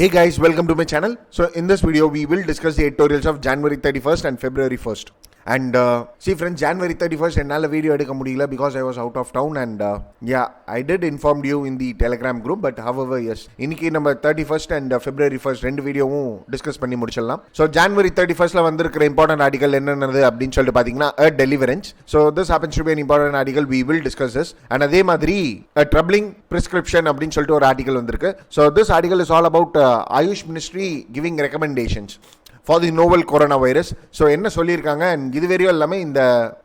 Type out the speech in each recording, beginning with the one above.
Hey guys, welcome to my channel. So in this video, we will discuss the editorials of January 31st and February 1st. And see friends, January 31st என்னால் video எடுக்க முடியல because I was out of town and yeah, I did inform you in the Telegram group, but however, yes, இன்னைக்கு நம்ம 31st and February 1st ரெண்டு வீடியோவும் discuss பண்ணி முடிச்சிடலாம். So January 31stல வந்திருக்கிற இம்பார்ட்டன்ட் ஆர்டிகல் என்னென்னது அப்படின்னு சொல்லிட்டு பார்த்தீங்கன்னா a deliverance. So this happens to be an important article, we will discuss this. And அதே மாதிரி a troubling prescription அப்படின்னு சொல்லிட்டு ஒரு ஆர்டிகல் வந்திருக்கு. So this article is all about Ayush Ministry giving recommendations for the novel coronavirus. So என்ன சொல்லியிருக்காங்க and இது வரையும் எல்லாமே இந்த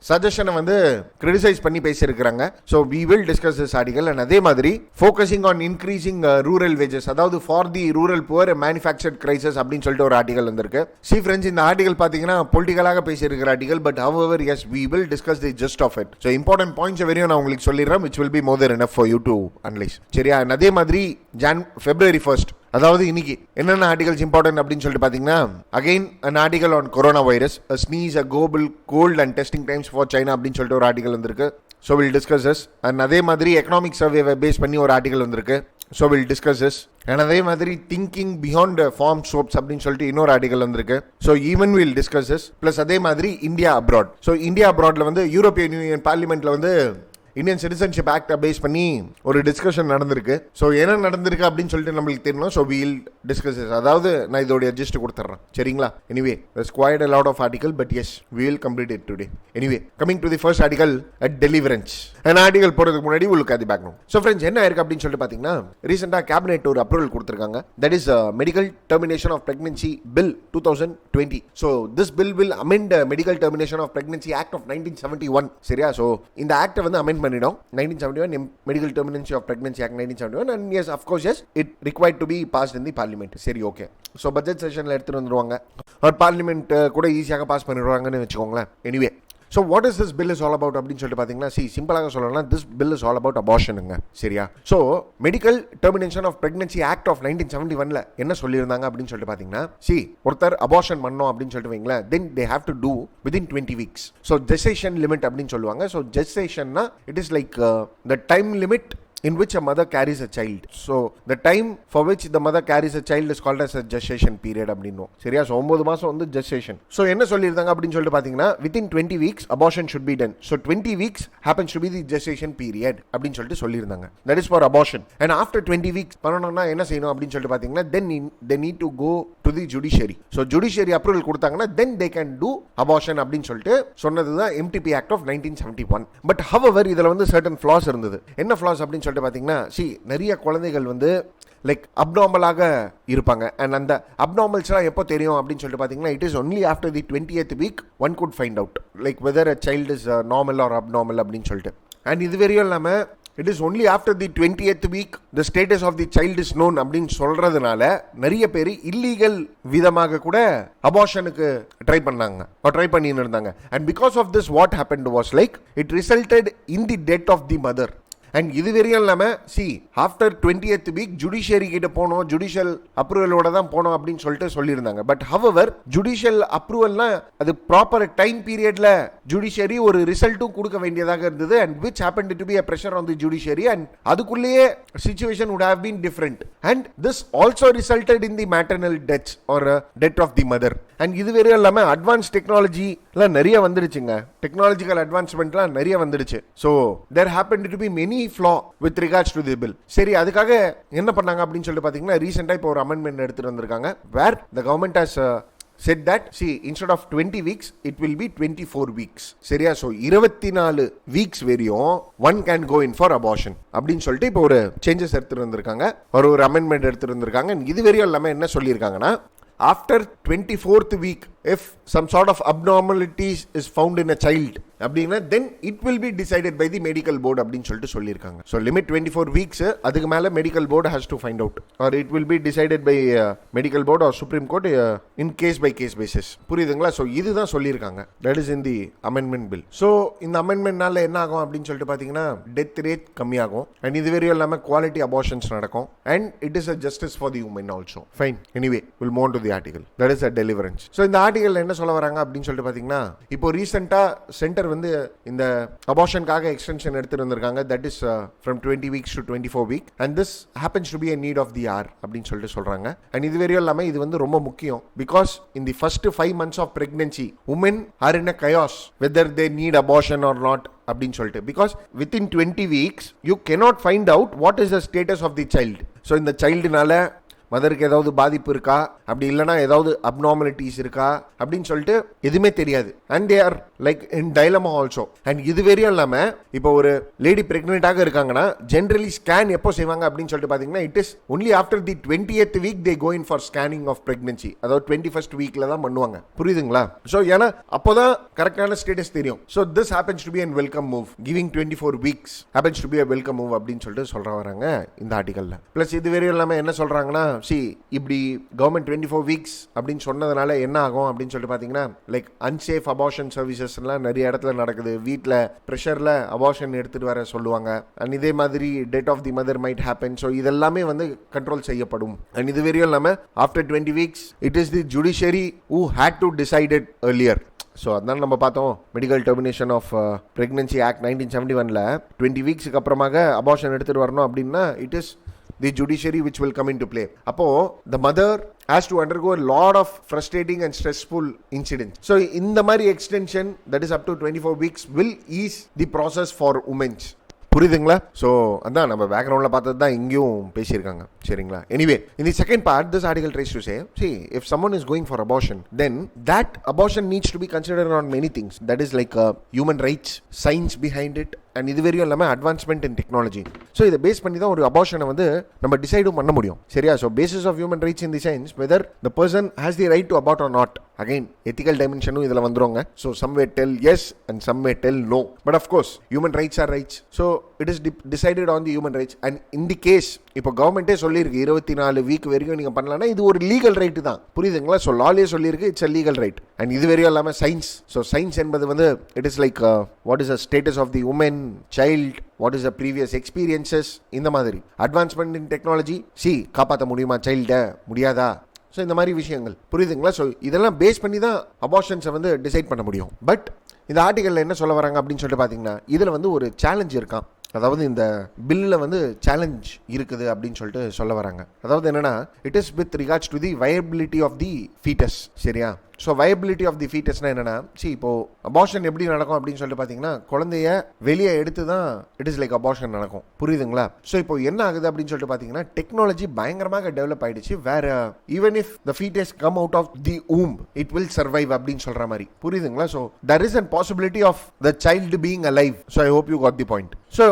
சஜஷனை வந்து கிரிட்டிசைஸ் பண்ணி பேசியிருக்கிறாங்க. So we will discuss this article and அதே மாதிரி focusing on increasing rural wages, அதாவது for the rural poor manufactured crisis அப்படின்னு சொல்லிட்டு ஒரு ஆர்டிகல் வந்திருக்கு. சி ஃப்ரெண்ட்ஸ், இந்த ஆர்டிகல் பார்த்தீங்கன்னா பொலிட்டிக்கலாக பேசியிருக்கிற article, but however as we will discuss the gist of it. So important points வரையும் நான் உங்களுக்கு சொல்லிடுறேன், which will be more than enough for you to analyze. சரியா? அண்ட் அதே மாதிரி February 1st, அதாவது இன்னைக்கு என்னென்ன ஆர்டிகல்ஸ் இம்பார்ட்டன்ட் அப்படின்னு சொல்லிட்டு பார்த்தீங்கன்னா, again an article on coronavirus, a sneeze, a global cold and testing times for China அப்படின்னு சொல்லிட்டு ஒரு ஆர்டிகல் வந்திருக்கு. So will discuss this. And அதே மாதிரி எக்கனாமிக் சர்வேவை பேஸ் பண்ணி ஒரு ஆர்டிகல் வந்திருக்கு. So will discuss this. And அதே மாதிரி திங்கிங் பியாண்ட் ஃபார்ம் சோப்ஸ் அப்படின்னு சொல்லிட்டு இன்னொரு ஆர்டிகல் வந்திருக்கு. So even will discuss this. Plus அதே மாதிரி இந்தியா அப்ராட். ஸோ இந்தியா அப்ராட்ல வந்து யூரோப்பியன் யூனியன் பார்லிமெண்ட்ல வந்து இந்தியன் சிட்டிசன்ஷிப் ஆக்டை பேஸ் பண்ணி ஒரு டிஸ்கஷன் நடந்திருக்கு. ஸோ என்ன நடந்திருக்கு அப்படின்னு சொல்லிட்டு நம்மளுக்கு தெரியணும். ஸோ வீல் டிஸ்கஸ், அதாவது நான் இதோடைய அட்ஜஸ்ட் கொடுத்துட்றேன், சரிங்களா? Anyway there's quite a lot of article, but yes, we will complete it today. Anyway, coming to the first article, a deliverance. an article போறதுக்கு முன்னாடி we'll look at the background. So friends, என்ன இருக்கு அப்படின்னு சொல்லிட்டு பார்த்தீங்கன்னா, ரீசெண்டாக cabinet ஒரு approval கொடுத்துருக்காங்க. that is medical termination of pregnancy bill 2020. so this bill will amend medical termination of pregnancy act of 1971. சரியா? ஸோ இந்த ஆக்டை வந்து அமெண்ட் பண்ணிடும். 1971 medical termination of pregnancy act 1971, and yes, of course, yes, it required to be passed in the parliament. சரி, okay. So budget செஷனில் எடுத்துகிட்டு வந்துருவாங்க, ஒரு parliament கூட ஈஸியாக பாஸ் பண்ணிடுவாங்கன்னு வச்சுக்கோங்களேன். Anyway, so what is this bill is all about அப்படின்னு சொல்லிட்டு பார்த்தீங்கன்னா, சிம்பிளாக சொல்லலாம், this bill is all about அபார்ஷனுங்க. சரியா? So medical termination of pregnancy act of 1971 என்ன சொல்லியிருந்தாங்க அப்படின்னு சொல்லிட்டு பார்த்தீங்கன்னா, ஒருத்தர் அபார்ஷன் பண்ணோம் அப்படின்னு சொல்லிட்டு வைங்களேன், then they have to do within 20 weeks. So gestation limit அப்படின்னு சொல்லுவாங்க. ஸோ ஜெஸ்டேஷன்னா it is like the time limit in which a mother carries a child. So the time for which the mother carries a child is called as a gestation period அப்படினோ. சரியா? So 9 மாதம் வந்து gestation. So என்ன சொல்லியிருந்தாங்க அப்படின்னு சொல்லிட்டு பார்த்தீங்கன்னா, within 20 weeks abortion should be done. So 20 weeks happens to be the gestation period அப்படின்னு சொல்லிட்டு சொல்லியிருந்தாங்க. That is for abortion. And after 20 weeks பண்ணணும்னா என்ன செய்யணும் அப்படின்னு சொல்லிட்டு பார்த்தீங்கன்னா, then they need to go to the judiciary. So judiciary approval கொடுத்தாங்கன்னா then they can do abortion அப்படின்னு சொல்லிட்டு சொன்னது தான் MTP Act of 1971. But however, இதில் வந்து certain flaws இருந்தது. என்ன flaws அப்படின்னு பார்த்தீங்கன்னா, நிறைய குழந்தைகள் வந்து லைக் அப்நார்மலாக இருப்பாங்க. அண்ட் அந்த அப்நார்மல்ஸ்லாம் எப்போ தெரியும் அப்படின்னு சொல்லிட்டு பார்த்தீங்கன்னா, it is only after the 20th week one could find out like whether a child is normal or abnormal அப்படின்னு சொல்லிட்டு. அண்ட் இது வரையும் இல்லாமல் it is only after the 20th week the status of the child is known அப்படின்னு சொல்றதுனால நிறைய பேர் illegal விதமாக கூட அபார்ஷனுக்கு ட்ரை பண்ணின்னு இருந்தாங்க. And because of this what happened was like it resulted in the death of the mother. And இது வரையும் இல்லாமல் ஆஃப்டர் 20th week ஜுடிஷியரி கிட்ட போனோம், ஜுடிஷியல் அப்ரூவலோட தான் போனோம் அப்படின்னு சொல்லிட்டு சொல்லியிருந்தாங்க. பட் ஹவவர் ஜுடிஷியல் அப்ரூவல்னா அது ப்ராப்பர் டைம் பீரியட்ல ஜுடிஷியரி ஒரு ரிசல்ட்டும் கொடுக்க வேண்டியதாக இருந்தது. And which happened to be a pressure on the judiciary. And அதுக்குள்ளேயே situation would have been different. And this also resulted in the maternal deaths or death of the mother. And இது வரையும் இல்லாமல் advance டெக்னாலஜிலாம் நிறைய வந்துடுச்சுங்க, technological அட்வான்ஸ்மெண்ட்லாம் நிறைய வந்துடுச்சு. So there happened to be many flaw with regards to the bill. சரி, அதுக்காக என்ன பண்ணாங்க அப்படின்னு சொல்லிட்டு பார்த்தீங்கன்னா, ரீசெண்டாக இப்போ ஒரு அமெண்ட்மெண்ட் எடுத்துட்டு வந்திருக்காங்க, where the government has said that instead of 20 weeks it will be 24 weeks. சரியா? ஸோ 24 weeks வரையும் one can go in for abortion அப்படின்னு சொல்லிட்டு இப்போ ஒரு சேஞ்சஸ் எடுத்துட்டு வந்திருக்காங்க, ஒரு அமெண்ட்மெண்ட் எடுத்துட்டு வந்திருக்காங்க. இது வரையும் எல்லாமே என்ன சொல்லியிருக்காங்கன்னா, after 24th week if some sort of abnormalities is found in a child அப்படின்னா then it will be decided by the medical board அப்படின்னு சொல்லிட்டு சொல்லியிருக்காங்க. ஸோ லிமிட் 24 weeks, அதுக்கு மேலே medical board has to find out or it will be decided by medical board or Supreme Court in case by case basis. புரியுதுங்களா? So இதுதான் சொல்லியிருக்காங்க. that is in the amendment bill. So இந்த அமெண்ட்மெண்ட்னால என்ன ஆகும் அப்படின்னு சொல்லிட்டு பார்த்தீங்கன்னா, டெத் ரேட் கம்மியாகும் அண்ட் இது வரையும் இல்லாமல் குவாலிட்டி அபார்ஷன்ஸ் நடக்கும் and it is a justice for the women also. Fine. Anyway, we'll move on to the article. That is a deliverance. So இந்த ஆர்டிகல் என்ன சொல்ல வராங்க அப்படின்னு சொல்லிட்டு பார்த்தீங்கன்னா, இப்போ ரீசெண்டாக சென்டர் வந்து இந்த அபார்ஷனுக்காக எக்ஸ்டென்ஷன் எடுத்துட்டு வந்திருக்காங்க. That is from 20 weeks to 24 week and this happens to be a need of the hour அப்படின்னு சொல்லிட்டு சொல்றாங்க. அண்ட் இது வரையும் இல்லாமல் இது வந்து ரொம்ப முக்கியம். Because in the first 5 months of pregnancy women are in a chaos whether they need abortion or not அப்படின்னு சொல்லிட்டு. Because within 20 weeks you cannot find out what is the status of the child. So இந்த சைல்டுனால மதருக்கு ஏதாவது பாதிப்பு இருக்கா, அப்படி இல்லைனா ஏதாவது abnormalities இருக்கா அப்படின்னு சொல்லிட்டு எதுவுமே தெரியாது. And they are like in dilemma also. And இது வரையும் இல்லாமல் இப்போ ஒரு லேடி பிரெக்னென்ட்டாக இருக்காங்கன்னா ஜென்ரலி ஸ்கேன் எப்போ செய்வாங்க அப்படின்னு சொல்லிட்டு பார்த்தீங்கன்னா it is only after the 20th week they go in for scanning of pregnancy. அதாவது 21st வீக்ல தான் பண்ணுவாங்க. புரியுதுங்களா? ஸோ ஏன்னா அப்போதான் கரெக்டான ஸ்டேட்டஸ் தெரியும். So this happens to be an welcome move. Giving 24 weeks happens to be a welcome move அப்படின்னு சொல்லிட்டு சொல்ற வராங்க இந்த ஆர்டிகல்ல. பிளஸ் இது வரையும் இல்லாமல் என்ன சொல்றாங்கன்னா, இப்படி கவர்மெண்ட் 24 வீக்ஸ் அப்படின்னு சொன்னதுனால என்ன ஆகும் அப்படின்னு சொல்லிட்டு பார்த்தீங்கன்னா, லைக் அன்சேஃப் அபார்ஷன் சர்வீசஸ்லாம் நிறைய இடத்துல நடக்குது. வீட்டில் ப்ரெஷரில் அபார்ஷன் எடுத்துகிட்டு வர சொல்லுவாங்க. அண்ட் இதே மாதிரி death of the mother might happen. So இதெல்லாமே வந்து கண்ட்ரோல் செய்யப்படும். அண்ட் இது வரையும் இல்லாமல் after 20 weeks it is the judiciary who had to decided earlier. So அதனால நம்ம பார்த்தோம் medical termination of pregnancy act 1971ல 20 வீக்ஸுக்கு அப்புறமாக அபார்ஷன் எடுத்துகிட்டு வரணும் அப்படின்னா it is the judiciary which will come into play. Appo the mother has to undergo a lot of frustrating and stressful incidents. So in the mari extension that is up to 24 weeks will ease the process for women. புரியுதுங்களா? So அதான் நம்ம பேக்ரவுண்டில் பார்த்தது தான் இங்கேயும் பேசியிருக்காங்க. சரிங்களா? Anyway in the second part this article tries to say, see if someone is going for abortion then that abortion needs to be considered on many things. That is like human rights, science behind it, and இது வரையும் இல்லாமல் advancement இன் technology. So இதை base பண்ணி தான் ஒரு அபார்ஷனை வந்து நம்ம டிசைடும் பண்ண முடியும். சரியா? So basis of human rights in the sense whether the person has the right to abort or not. Again ethical டைமென்ஷனும் இதில் வந்துருவாங்க. So some way tell yes and some way tell no. But of course human rights are rights. So it is decided on the human rights. And in the case இப்போ கவர்மெண்ட்டே சொல்லியிருக்கு 24 week வரைக்கும் நீங்கள் பண்ணலாம்னா இது ஒரு லீகல் ரைட்டு தான். புரியுதுங்களா? ஸோ லாலே சொல்லியிருக்கு it's a legal right. And இது வரையும் இல்லாமல் சயின்ஸ். ஸோ சயின்ஸ் என்பது வந்து it is like what is the status of the woman, child, what is the previous experiences, இந்த மாதிரி அட்வான்ஸ்மெண்ட் இன் டெக்னாலஜி. காப்பாற்ற முடியுமா சைல்டை, முடியாதா? ஸோ இந்த மாதிரி விஷயங்கள் புரியுதுங்களா? ஸோ இதெல்லாம் பேஸ் பண்ணி தான் அபார்ஷன்ஸை வந்து டிசைட் பண்ண முடியும். பட் இந்த ஆர்டிகலில் என்ன சொல்ல வராங்க அப்படின்னு சொல்லிட்டு பார்த்தீங்கன்னா இதில் வந்து ஒரு சேலஞ்ச் இருக்கான். அதாவது இந்த பில்லில் வந்து சேலஞ்ச் இருக்குது அப்படின்னு சொல்லிட்டு சொல்ல வராங்க. அதாவது என்னன்னா it is with regards to the viability of the foetus. சரியா? ஸோ வயபிலிட்டி ஆஃப் தி ஃபீட்டஸ்னா என்னன்னா, இப்போ அபார்ஷன் எப்படி நடக்கும் அப்படின்னு சொல்லிட்டு பார்த்தீங்கன்னா குழந்தைய வெளியே எடுத்து தான் இட் இஸ் லைக் அபார்ஷன் நடக்கும். புரியுதுங்களா? ஸோ இப்போ என்ன ஆகுது அப்படின்னு சொல்லிட்டு பார்த்தீங்கன்னா டெக்னாலஜி பயங்கரமாக டெவலப் ஆயிடுச்சு. வேற even if the foetus come out of the womb it will survive அப்படின்னு சொல்ற மாதிரி. புரியுதுங்களா? So there is a possibility of the child being alive. So I hope you got the point. So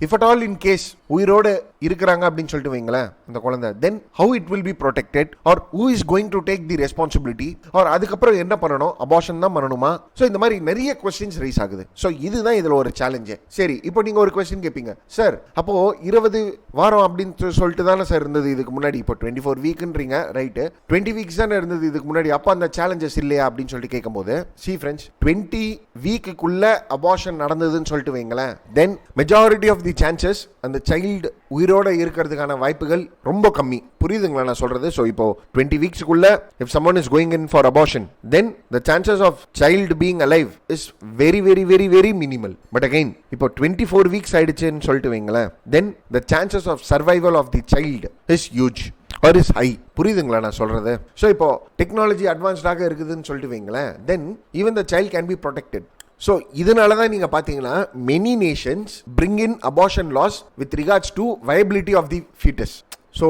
if at all in case உயிரோட இருக்கிறாங்க அப்படின்னு சொல்லிட்டு வைங்களேன் அந்த குழந்தை, then how it will be protected or who is going to take the responsibility or அதுக்கப்புறம் என்ன பண்ணணும், அபார்ஷன் தான் பண்ணணுமா? ஸோ இந்த மாதிரி நிறைய கொஸ்டின்ஸ் ரைஸ் ஆகுது. ஸோ இதுதான் இதில் ஒரு சேலஞ்சு. சரி, இப்போ நீங்கள் ஒரு கொஸ்டின் கேட்பீங்க, சார் அப்போ 20 வாரம் அப்படின்னு சொல்லிட்டு தானே சார் இருந்தது இதுக்கு முன்னாடி, இப்போ 24 வீக்குன்றீங்க, ரைட்டு, 20 வீக்ஸ் தானே இருந்தது இதுக்கு முன்னாடி, அப்போ அந்த சேலஞ்சஸ் இல்லையா அப்படின்னு சொல்லிட்டு கேட்கும்போது, சி ஃப்ரெண்ட்ஸ், 20 வீக்குக்குள்ள அபார்ஷன் நடந்ததுன்னு சொல்லிட்டு வைங்களேன், தென் மெஜாரிட்டி ஆஃப் தி சான்சஸ் அந்த சைல்டு உயிரோட இருக்கிறதுக்கான வாய்ப்புகள் ரொம்ப கம்மி. புரியுதுங்களா நான் சொல்றது? ஸோ இப்போ 20 வீக்ஸ்க்குள்ள if someone is going in for abortion, then the chances of child being alive is very very very very minimal. But again, இப்போ 24 வீக்ஸ் ஆயிடுச்சுன்னு சொல்லிட்டு வைங்களேன், then the chances of survival of the child is huge or is high. புரியுதுங்களா நான் சொல்றது? So இப்போ technology அட்வான்ஸ்டாக இருக்குதுன்னு சொல்லிட்டு வைங்களேன், then even the child can be protected. So இதனால தான் நீங்கள் பார்த்தீங்கன்னா many nations bring in abortion laws with regards to viability of the foetus. So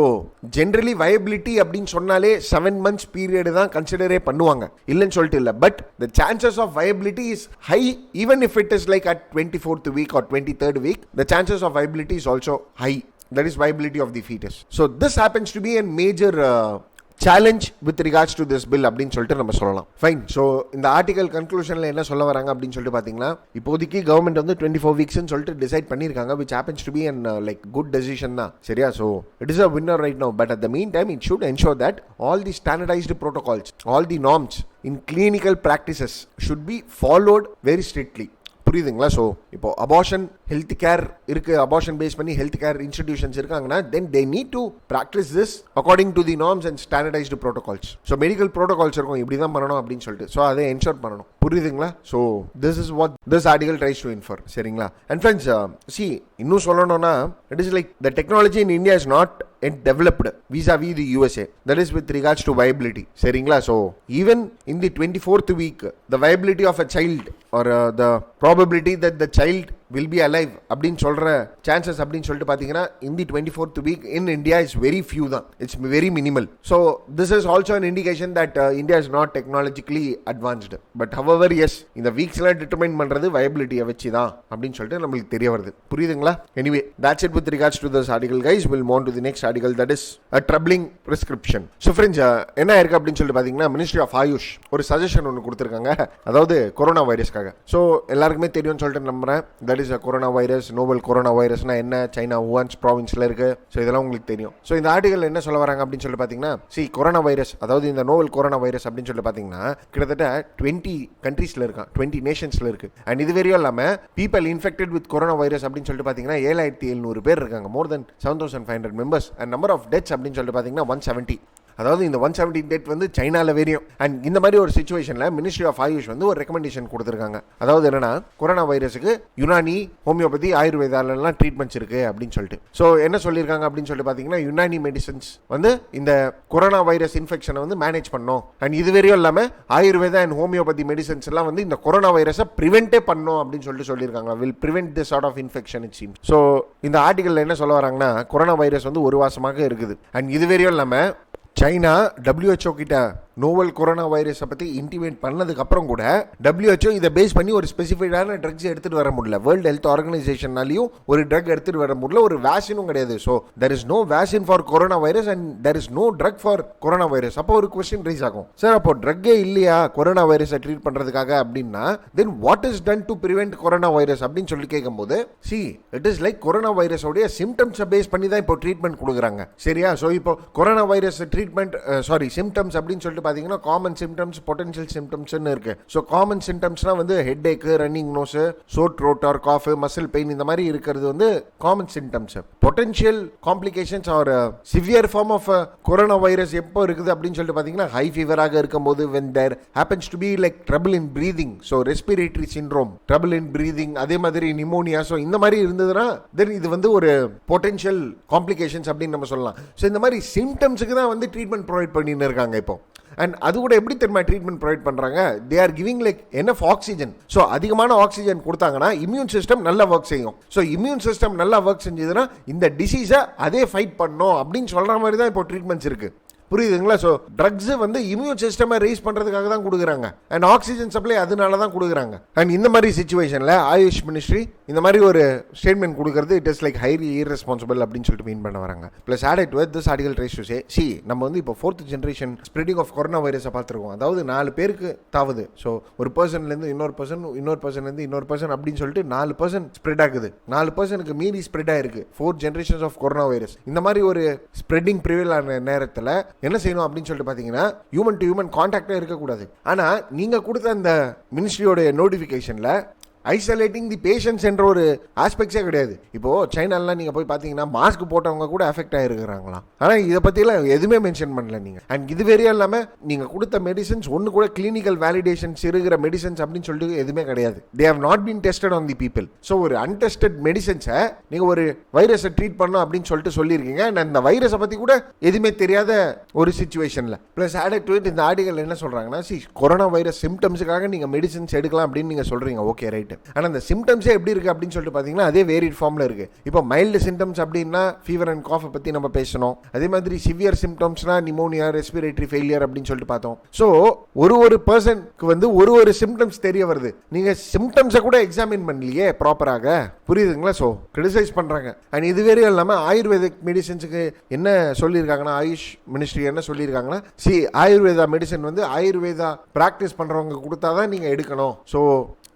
generally viability அப்படின்னு சொன்னாலே 7 months பீரியடு தான் கன்சிடரே பண்ணுவாங்க, இல்லைன்னு சொல்லிட்டு இல்லை. But the chances of viability is high even if it is like at 24th week or 23rd week, the chances of viability is also high. That is viability of the fetus. So this happens to be a major challenge with regards to this bill அப்படின்னு சொல்லிட்டு நம்ம சொல்லலாம். Fine. So இந்த article கன்க்ளூஷனில் என்ன சொல்ல வராங்க அப்படின்னு சொல்லிட்டு பார்த்தீங்கன்னா, இப்போதைக்கு கவர்மெண்ட் வந்து 24 வீக்ஸ்ன்னு சொல்லிட்டு டிசைட் பண்ணியிருக்காங்க, which happens to be an like good decision தான். சரியா? So it is a winner right now, but at the meantime it should ensure that all the standardized protocols, all the norms in clinical practices should be followed very strictly. புரியுதுங்களா? So இப்போ abortion health care இருக்கு, abortion base பண்ணி health care institutions இருக்காங்கன்னா then they need to practise this according to the norms and standardised protocols. So medical protocols இருக்கும், இப்படி தான் பண்ணணும் அப்படின்னு சொல்லிட்டு. ஸோ அதை என்ஷோர் பண்ணணும். புரியுதுங்களா? So this is what this article tries to infer. சரிங்களா? அண்ட் ஃப்ரெண்ட்ஸ், சி இன்னும் சொல்லணும்னா it is like the technology in India is not developed vis-a-vis the USA. That is with regards to viability. சரிங்களா? So even in the 24th week, the viability of a child or the probability that the child will be alive அப்படின்னு சொல்ற chances அப்படின்னு சொல்லிட்டு பார்த்தீங்கன்னா in the 24th week in India is very few தான். It's very minimal. So this is also an indication that India is not technologically advanced. But however, yes, இந்த வீக்ஸ்ல determine பண்றது viability-ய வச்சு தான் அப்படின்னு சொல்லிட்டு நம்மளுக்கு தெரிய வருது. புரியுதுங்களா? Anyway, that's it with regards to this article, guys. We'll move on to the next article, that is a troubling prescription. So friends, என்ன இருக்கு அப்படின்னு சொல்லிட்டு பார்த்தீங்கன்னா மினிஸ்ட்ரி ஆஃப் ஆயுஷ் ஒரு சஜஷன் ஒன்று கொடுத்துருக்காங்க, அதாவது கொரோனா வைரஸ்க்காக. ஸோ எல்லாருக்குமே தெரியும்னு சொல்லிட்டு நம்புறேன். That is corona virus. Novel corona வைரஸ்னா என்ன? சைனா வுஹான் ப்ராவின்ஸ்ல இருக்கு. ஸோ இதெல்லாம் உங்களுக்கு தெரியும். ஸோ இந்த ஆர்டிகல் என்ன சொல்ல வராங்க அப்படின்னு சொல்லிட்டு பார்த்தீங்கன்னா, கொரோனா வைரஸ், அதாவது இந்த நோவல் கொரோனா வைரஸ் அப்படின்னு சொல்லிட்டு பார்த்தீங்கன்னா கிட்டத்தட்ட 20 கண்ட்ரீஸ்ல இருக்கான், 20 நேஷன்ஸ்ல இருக்கு. அண்ட் இது வரையும் இல்லாம people infected with corona virus அப்படின்னு சொல்லிட்டு பார்த்தீங்கன்னா 7700 பேர் இருக்காங்க. More than 7500 members. And number of deaths அப்படின்னு சொல்லிட்டு பார்த்தீங்கன்னா 170. அதாவது இந்த 170 டெத் வந்து சைனால வேரியும். அண்ட் இந்த மாதிரி ஒரு சிச்சுவேஷன்ல மினிஸ்ட்ரி ஆஃப் ஆயுஷ் வந்து ஒரு ரெக்கமெண்டேஷன் கொடுத்துருக்காங்க. அதாவது என்னன்னா, கொரோனா வைரஸுக்கு யுனானி, ஹோமியோபதி, ஆயுர்வேதாலாம் ட்ரீட்மெண்ட்ஸ் இருக்கு அப்படின்னு சொல்லிட்டு. ஸோ என்ன சொல்லியிருக்காங்க அப்படின்னு சொல்லிட்டு பார்த்தீங்கன்னா, யுனானி மெடிசன்ஸ் வந்து இந்த கொரோனா வைரஸ் இன்ஃபெக்ஷனை வந்து மேனேஜ் பண்ணும். அண்ட் இது வரையும் இல்லாமல் ஆயுர்வேதா அண்ட் ஹோமியோபதி மெடிசன்ஸ் எல்லாம் வந்து இந்த கொரோனா வைரஸை ப்ரிவென்ட்டே பண்ணும் அப்படின்னு சொல்லிட்டு சொல்லியிருக்காங்க. Will prevent this sort of infection it seems. So இந்த ஆர்டிகல் என்ன சொல்ல வராங்கன்னா, கொரோனா வைரஸ் வந்து ஒரு வாசமாக இருக்குது. அண்ட் இது வரையும் இல்லாமல் சைனா WHO கிட்ட நோவல் கொரோனா வைரஸை பற்றி இன்டிமேட் பண்ணதுக்கு அப்புறம் கூட WHO இதை பேஸ் பண்ணி ஒரு ஸ்பெசிஃபைடான ட்ரக்ஸ் எடுத்துகிட்டு வர முடியல. வேர்ல்டு ஹெல்த் ஆர்கனைசேஷனாலையும் ஒரு ட்ரக் எடுத்துகிட்டு வர முடியல. ஒரு வேக்சினும் கிடையாது. So there is no vaccine for corona virus and there is no drug for corona virus. அப்போ ஒரு கொஸ்டின் ரைஸ் ஆகும், சார் அப்போ ட்ரக்கே இல்லையா கொரோனா வைரஸை ட்ரீட் பண்ணுறதுக்காக அப்படின்னா then what is done to prevent corona virus அப்படின்னு சொல்லி கேட்கும்போது இட் இஸ் லைக் கொரோனா வைரஸோடைய சிம்டம்ஸை பேஸ் பண்ணி தான் இப்போ ட்ரீட்மெண்ட் கொடுக்குறாங்க. சரியா? ஸோ இப்போ கொரோனா வைரஸ் ட்ரீட்மெண்ட் சிம்டம்ஸ் அப்படின்னு சொல்லிட்டு பார்த்தீங்கன்னா காமன் சிம்டம்ஸ், பொட்டன்ஷியல் சிம்டம்ஸ்னு இருக்கு. ஸோ காமன் சிம்டம்ஸ்னா வந்து headache, running nose, sore throat or cough, muscle pain, இந்த மாதிரி இருக்கிறது வந்து common symptoms. Potential complications or severe form of corona virus எப்போ இருக்குது அப்படின்னு சொல்லிட்டு பார்த்தீங்கன்னா ஹை ஃபீவராக இருக்கும்போது, when there happens to be like trouble in breathing, so respiratory syndrome, trouble in breathing, அதே மாதிரி நிமோனியா, ஸோ இந்த மாதிரி இருந்ததுன்னா தென் இது வந்து ஒரு பொட்டன்ஷியல் காம்ப்ளிகேஷன்ஸ் அப்படின்னு நம்ம சொல்லலாம். ஸோ இந்த மாதிரி சிம்டம்ஸுக்கு தான் வந்து ட்ரீட்மெண்ட் ப்ரொவைட் பண்ணின்னு இருக்காங்க இப்போ. அண்ட் அது கூட எப்படி தெரியுமா ட்ரீட்மெண்ட் ப்ரொவைட் பண்ணுறாங்க? They are giving like enough oxygen. So அதிகமான ஆக்சிஜன் கொடுத்தாங்கன்னா இம்யூன் சிஸ்டம் நல்லா ஒர்க் செய்யும். ஸோ இம்யூன் சிஸ்டம் நல்லா ஒர்க் செஞ்சதுன்னா இந்த டிசீஸை அதே ஃபைட் பண்ணணும் அப்படின்னு சொல்கிற மாதிரி தான் இப்போ ட்ரீட்மெண்ட்ஸ் இருக்குது. புரியுதுங்களா? ஸோ ட்ரக்ஸ் வந்து இம்யூன் சிஸ்டமை ரைஸ் பண்ணுறதுக்காக தான் கொடுக்குறாங்க. அண்ட் ஆக்சிஜன் சப்ளை அதனால தான் கொடுக்குறாங்க. அண்ட் இந்த மாதிரி சிச்சுவேஷனில் ஆயுஷ் மினிஸ்ட்ரி இந்த மாதிரி ஒரு ஸ்டேட்மெண்ட் கொடுக்குறது it is like highly irresponsible அப்படின்னு சொல்லிட்டு மீன் பண்ண வராங்க. Plus added with this article tries to சே நம்ம வந்து இப்போ 4th generation spreading of corona வைரஸை பார்த்துருக்கோம். அதாவது 4 பேருக்கு தாவுது. ஸோ ஒரு பர்சன்லேருந்து இன்னொரு பர்சன்லேருந்து இன்னொரு பர்சன் அப்படின்னு சொல்லிட்டு 4 பர்சன் ஸ்ப்ரெட் ஆகுது. 4 பர்சனுக்கு மீறி ஸ்ப்ரெட் ஆயிருக்கு 4 ஜென்ரேஷன்ஸ் ஆஃப் கொரோனா வைரஸ். இந்த மாதிரி ஒரு ஸ்ப்ரெட்டிங் ப்ரிவேல் ஆன நேரத்தில் என்ன செய்யணும் அப்படின்னு சொல்லிட்டு பார்த்தீங்கன்னா ஹியூமன் டு ஹியூமன் கான்டாக்டே இருக்கக்கூடாது. ஆனால் நீங்கள் கொடுத்த அந்த மினிஸ்ட்ரியோட நோட்டிஃபிகேஷனில் ஐசோலேட்டிங் தி பேஷன்ஸ் என்ற ஒரு ஆஸ்பெக்ட்ஸே கிடையாது. இப்போ சைனாலாம் நீங்க போய் பார்த்தீங்கன்னா மாஸ்க் போட்டவங்க கூட எஃபெக்ட் ஆயிருக்கிறாங்களா? ஆனால் இதை பற்றிலாம் எதுவுமே மென்ஷன் பண்ணல நீங்கள். அண்ட் இது வேறையும் இல்லாமல் நீங்கள் கொடுத்த மெடிசன்ஸ் ஒன்று கூட கிளினிக்கல் வேலிடேஷன்ஸ் இருக்கிற மெடிசன்ஸ் அப்படின்னு சொல்லிட்டு எதுவுமே கிடையாது. They have not been tested on the people. So ஒரு அன்டெஸ்டட் மெடிசன்ஸை நீங்கள் ஒரு வைரஸை ட்ரீட் பண்ணணும் அப்படின்னு சொல்லிட்டு சொல்லியிருக்கீங்க. அண்ட் அந்த வைரஸை பற்றி கூட எதுவுமே தெரியாத ஒரு சிச்சுவேஷனில் ப்ளஸ் ஆடட் டு இட் இந்த ஆர்டிகல் என்ன சொல்கிறாங்கன்னா, கொரோனா வைரஸ் சிம்டம்ஸுக்காக நீங்கள் மெடிசன்ஸ் எடுக்கலாம் அப்படின்னு நீங்கள் சொல்கிறீங்க. Okay, right. ஆனால் அந்த சிம்டம்ஸே எப்படி இருக்கு அப்படின்னு சொல்லிட்டு பார்த்தீங்கன்னா அதே வேரிட் ஃபார்ம்ல இருக்கு. இப்போ மைல்டு சிம்டம்ஸ் அப்படின்னா ஃபீவர் அண்ட் காஃபை பற்றி நம்ம பேசணும். அதே மாதிரி சிவியர் சிம்டம்ஸ்னா நிமோனியா, ரெஸ்பிரேட்டரி ஃபெயிலியர் அப்படின்னு சொல்லிட்டு பார்த்தோம். ஸோ ஒரு பர்சனுக்கு வந்து ஒரு சிம்டம்ஸ் தெரிய வருது. நீங்க சிம்டம்ஸை கூட எக்ஸாமின் பண்ணலையே ப்ராப்பராக. புரியுதுங்களா? ஸோ கிரிட்டிசைஸ் பண்றாங்க. அண்ட் இது வேறையும் இல்லாமல் ஆயுர்வேதிக் மெடிசன்ஸுக்கு என்ன சொல்லியிருக்காங்கன்னா, ஆயுஷ் மினிஸ்ட்ரி என்ன சொல்லியிருக்காங்கன்னா, ஆயுர்வேதா மெடிசன் வந்து ஆயுர்வேதா பிராக்டிஸ் பண்றவங்க கொடுத்தாதான் நீங்க எடுக்கணும். ஸோ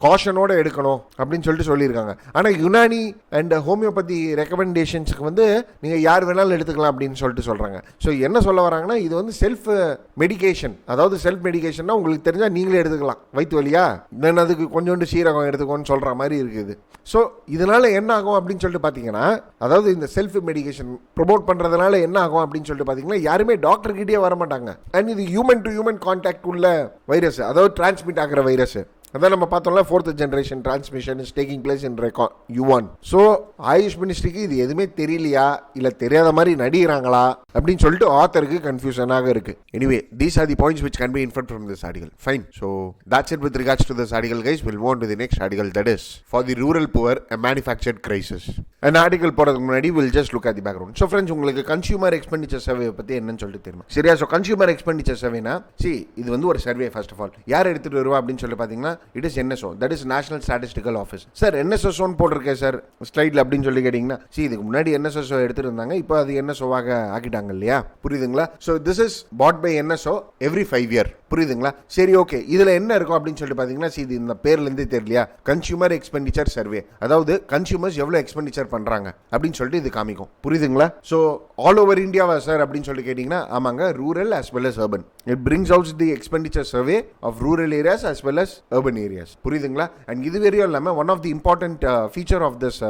காஷனோட எடுக்கணும் அப்படின்னு சொல்லிட்டு சொல்லியிருக்காங்க. ஆனால் யுனானி அண்ட் ஹோமியோபதி ரெக்கமெண்டேஷன்ஸுக்கு வந்து நீங்கள் யார் வேணாலும் எடுத்துக்கலாம் அப்படின்னு சொல்லிட்டு சொல்கிறாங்க. ஸோ என்ன சொல்ல வராங்கன்னா, இது வந்து செல்ஃப் மெடிகேஷன். அதாவது செல்ஃப் மெடிகேஷன்னா உங்களுக்கு தெரிஞ்சால் நீங்களே எடுத்துக்கலாம். வயிற்று வலியா நான் அதுக்கு கொஞ்சோண்டு சீரகம் எடுத்துக்கோன்னு சொல்கிற மாதிரி இருக்குது. ஸோ இதனால என்ன ஆகும் அப்படின்னு சொல்லிட்டு பார்த்தீங்கன்னா, அதாவது இந்த செல்ஃப் மெடிகேஷன் ப்ரொமோட் பண்ணுறதுனால என்ன ஆகும் அப்படின்னு சொல்லிட்டு பார்த்தீங்கன்னா, யாருமே டாக்டர்கிட்டே வர மாட்டாங்க. அண்ட் இது ஹியூமன் டு ஹியூமன் கான்டாக்ட் உள்ள வைரஸ், அதாவது டிரான்ஸ்மிட் ஆகிற வைரஸ். அதான் நம்ம பார்த்தோம்ல, 4th generation transmission is taking place in U1. So Ayush மினிஸ்ட்ரிக்கு இது எதுவுமே தெரியலையா இல்லை தெரியாத மாதிரி நடிகிறாங்களா அப்படின்னு சொல்லிட்டு ஆத்தருக்கு கன்ஃபியூஷனாக இருக்கு. Anyway, these are the points which can be inferred from this article. Fine. So that's it with regards to this article, guys. We'll move on to the next article, that is for the rural poor, a manufactured crisis. An article போறதுக்கு முன்னாடி we'll just look at the background. So friends, உங்களுக்கு consumer expenditure survey பற்றி என்னன்னு சொல்லிட்டு தெரியுமா? சரியா? So consumer expenditure சர்வேனா, இது வந்து ஒரு சர்வே. ஃபர்ஸ்ட் ஆஃப் ஆல் யார் எடுத்துட்டு வருவா அப்படின்னு சொல்லி பார்த்தீங்கன்னா, it is NSO, that is National Statistical Office. Sir NSSO போட்டிருக்கேன் சார் ஸ்லைட்ல அப்படின்னு சொல்லி கேட்டீங்கன்னா, இதுக்கு முன்னாடி NSSO எடுத்துட்டு இருந்தாங்க, இப்போ அது NSO-வாக ஆக்கிட்டாங்க இல்லையா? புரியுதுங்களா? So this is bought by NSO every 5 year. புரியுதுங்களா? சரி, ஓகே. இதுல என்ன இருக்கும் அப்படின்னு சொல்லிட்டு பாத்தீங்கன்னா, இது இந்த பேர்ல இருந்தே தெரியலையா, கன்சியூமர் எக்ஸ்பெண்டிச்சர் சர்வே. அதாவது கன்சியூமர்ஸ் எவ்வளவு எக்ஸ்பெண்டிச்சர் பண்றாங்க அப்படின்னு சொல்லிட்டு இது காமிக்கும். புரியுதுங்களா? ஸோ ஆல் ஓவர் இந்தியாவா சார் அப்படின்னு சொல்லி கேட்டீங்கன்னா, ஆமாங்க, rural as well as urban. It brings out the expenditure survey of rural areas as well as urban areas. புரியுதுங்களா? அண்ட் இது வரையும் இல்லாம one of the important feature of this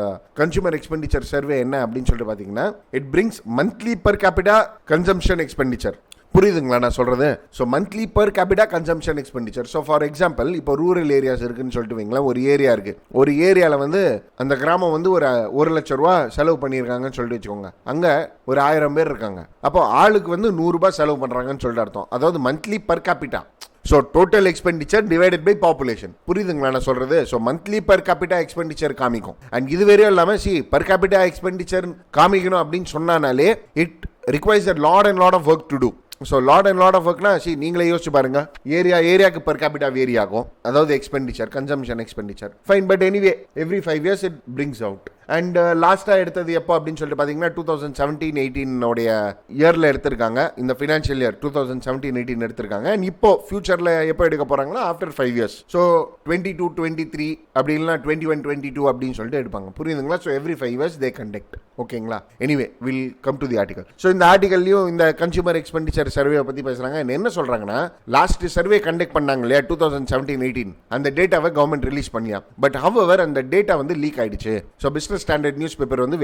consumer expenditure survey என்ன அப்படின்னு சொல்லிட்டு பாத்தீங்கன்னா, it brings monthly per capita consumption expenditure. புரியுதுங்களா நான் சொல்றது? So monthly per capita consumption expenditure. So for example, இப்போ ரூரல் ஏரியாஸ் இருக்குன்னு சொல்லிட்டு வைங்களேன், ஒரு ஏரியா இருக்கு. ஒரு ஏரியாவில் வந்து அந்த கிராமம் வந்து ஒரு 1 லட்சம் ரூபா செலவு பண்ணியிருக்காங்கன்னு சொல்லிட்டு வச்சுக்கோங்க. அங்கே ஒரு 1000 பேர் இருக்காங்க. அப்போ ஆளுக்கு வந்து 100 ரூபாய் செலவு பண்ணுறாங்கன்னு சொல்லிட்டு அர்த்தம். அதாவது monthly per capita. So total expenditure divided by population. புரியுதுங்களா நான் சொல்றது? So monthly per capita expenditure காமிக்கும். அண்ட் இது வரையும் இல்லாமல் per capita எக்ஸ்பெண்டிச்சர் காமிக்கணும் அப்படின்னு சொன்னாலே, it requires a lot and lot of work to do. So lot and lot of ஒர்க்னா நீங்களே யோசிச்சு பாருங்க, ஏரியாக்கு per capita வேரி ஆகும். அதாவது expenditure, consumption expenditure. Fine, but anyway every 5 years it brings out. And லாஸ்ட்டாக எடுத்தது எப்போ அப்படின்னு சொல்லிட்டு பார்த்தீங்கன்னா, 2017-18 இயரில் எடுத்திருக்காங்க. இந்த ஃபினான்ஷியல் இயர் 2017-18 எடுத்திருக்காங்க. அண்ட் இப்போ ஃபியூச்சரில் எப்போ எடுக்க போகிறாங்கன்னா, ஆஃப்டர் 5 years. ஸோ 22-23 அப்படி இல்லைனா 21-22 அப்படின்னு சொல்லிட்டு எடுப்பாங்க. புரியுதுங்களா? So every 5 years they conduct. ஓகேங்களா? Anyway, will come to the article. So இந்த ஆர்டிகல்லையும் இந்த கன்சியூமர் எக்ஸ்பெண்டிச்சர் சர்வே பற்றி பேசுகிறாங்க. என்ன சொல்கிறாங்கன்னா, லாஸ்ட் சர்வே கண்டக்ட் பண்ணாங்க இல்லையா 2017-18, அந்த டேட்டாவை கவர்மெண்ட் ரிலீஸ் பண்ணியா. பட் ஹவவர் அந்த டேட்டா வந்து லீக் ஆயிடுச்சு. So business standard news paper வந்து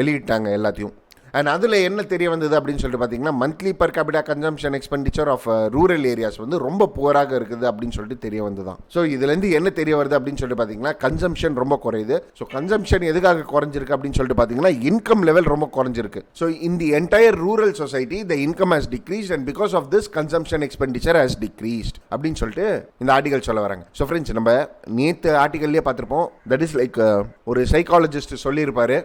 வெளியிட்டாங்க எல்லாத்தையும். அண்ட் அதில் என்ன தெரிய வந்தது அப்படின்னு சொல்லிட்டு பார்த்தீங்கன்னா, monthly per capita consumption expenditure of rural areas வந்து ரொம்ப புவராக இருக்குது அப்படின்னு சொல்லிட்டு தெரிய வந்துதான். ஸோ இதுலேருந்து என்ன தெரிய வருது அப்படின்னு சொல்லிட்டு பார்த்தீங்கன்னா, கன்சம்ஷன் ரொம்ப குறையுது. ஸோ கன்சம்ஷன் எதுக்காக குறைஞ்சிருக்கு அப்படின்னு சொல்லிட்டு பார்த்தீங்கன்னா, இன்கம் லெவல் ரொம்ப குறைஞ்சிருக்கு. So in the entire rural society the income has decreased and because of this consumption expenditure has decreased அப்படின்னு சொல்லிட்டு இந்த ஆர்டிகல் சொல்ல வராங்க. ஸோ ஃப்ரெண்ட்ஸ், நம்ம நேற்று ஆர்டிகல்லேயே பார்த்துருப்போம். தட் இஸ் லைக் ஒரு சைக்காலஜிஸ்ட் சொல்லியிருப்பாரு,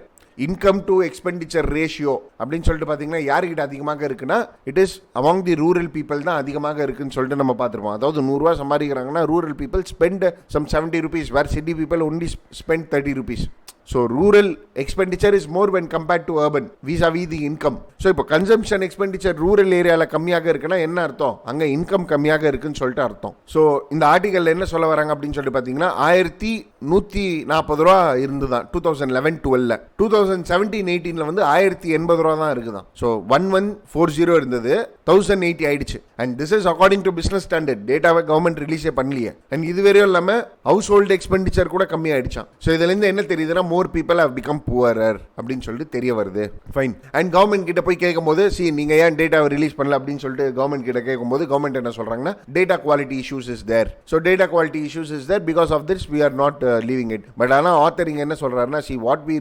இன்கம் டு எக்ஸ்பெண்டிச்சர் ரேஷியோ அப்படின்னு சொல்லிட்டு பார்த்தீங்கன்னா யாருக்கிட்ட அதிகமாக இருக்குன்னா, it is among the rural people தான் அதிகமாக இருக்குன்னு சொல்லிட்டு நம்ம பார்த்துருப்போம். அதாவது 100 ரூபா சம்பாதிக்கிறாங்கன்னா rural people spend some 70 rupees, where city people only spend 30 rupees. So rural expenditure is more when compared to urban vis-a-vis the income. So இப்போ consumption expenditure rural ஏரியால கம்மியாக இருக்குன்னா என்ன அர்த்தம்? அங்க இன்கம் கம்மியாக இருக்குன்னு சொல்லிட்டு அர்த்தம். ஸோ இந்த ஆர்டிகல் என்ன சொல்ல வராங்க அப்படின்னு சொல்லிட்டு பார்த்தீங்கன்னா, 1140 ரூபா இருந்துதான் 2011-12. 2017-18 வந்து 1080 ரூபா தான் இருக்குதான். ஸோ 1140 இருந்தது, 1080 ஆயிடுச்சு. And this is according to business standard. டேட்டாவை கவர்மெண்ட் ரிலீஸே பண்ணலையே. அண்ட் இது வரையும் இல்லாமல் ஹவுஸ் ஹோல்டு எக்ஸ்பெண்டிச்சர் கூட கம்மியாயிடுச்சான். ஸோ இதுலேருந்து என்ன தெரியுதுன்னா, more people have become poorer அப்படின்னு சொல்லிட்டு தெரிய வருது. ஃபைன். அண்ட் கவர்மெண்ட் கிட்ட போய் கேட்கும்போது, நீங்க ஏன் டேட்டாவை ரிலீஸ் பண்ணல அப்படின்னு சொல்லிட்டு கவர்மெண்ட் கிட்ட கேட்கும்போது கவர்மெண்ட் என்ன சொல்றாங்கன்னா, data quality issues is there. So data quality issues is there, because of this we are not leaving it. But ஆனால் ஆத்தர் இங்க என்ன சொல்றாருன்னா, what we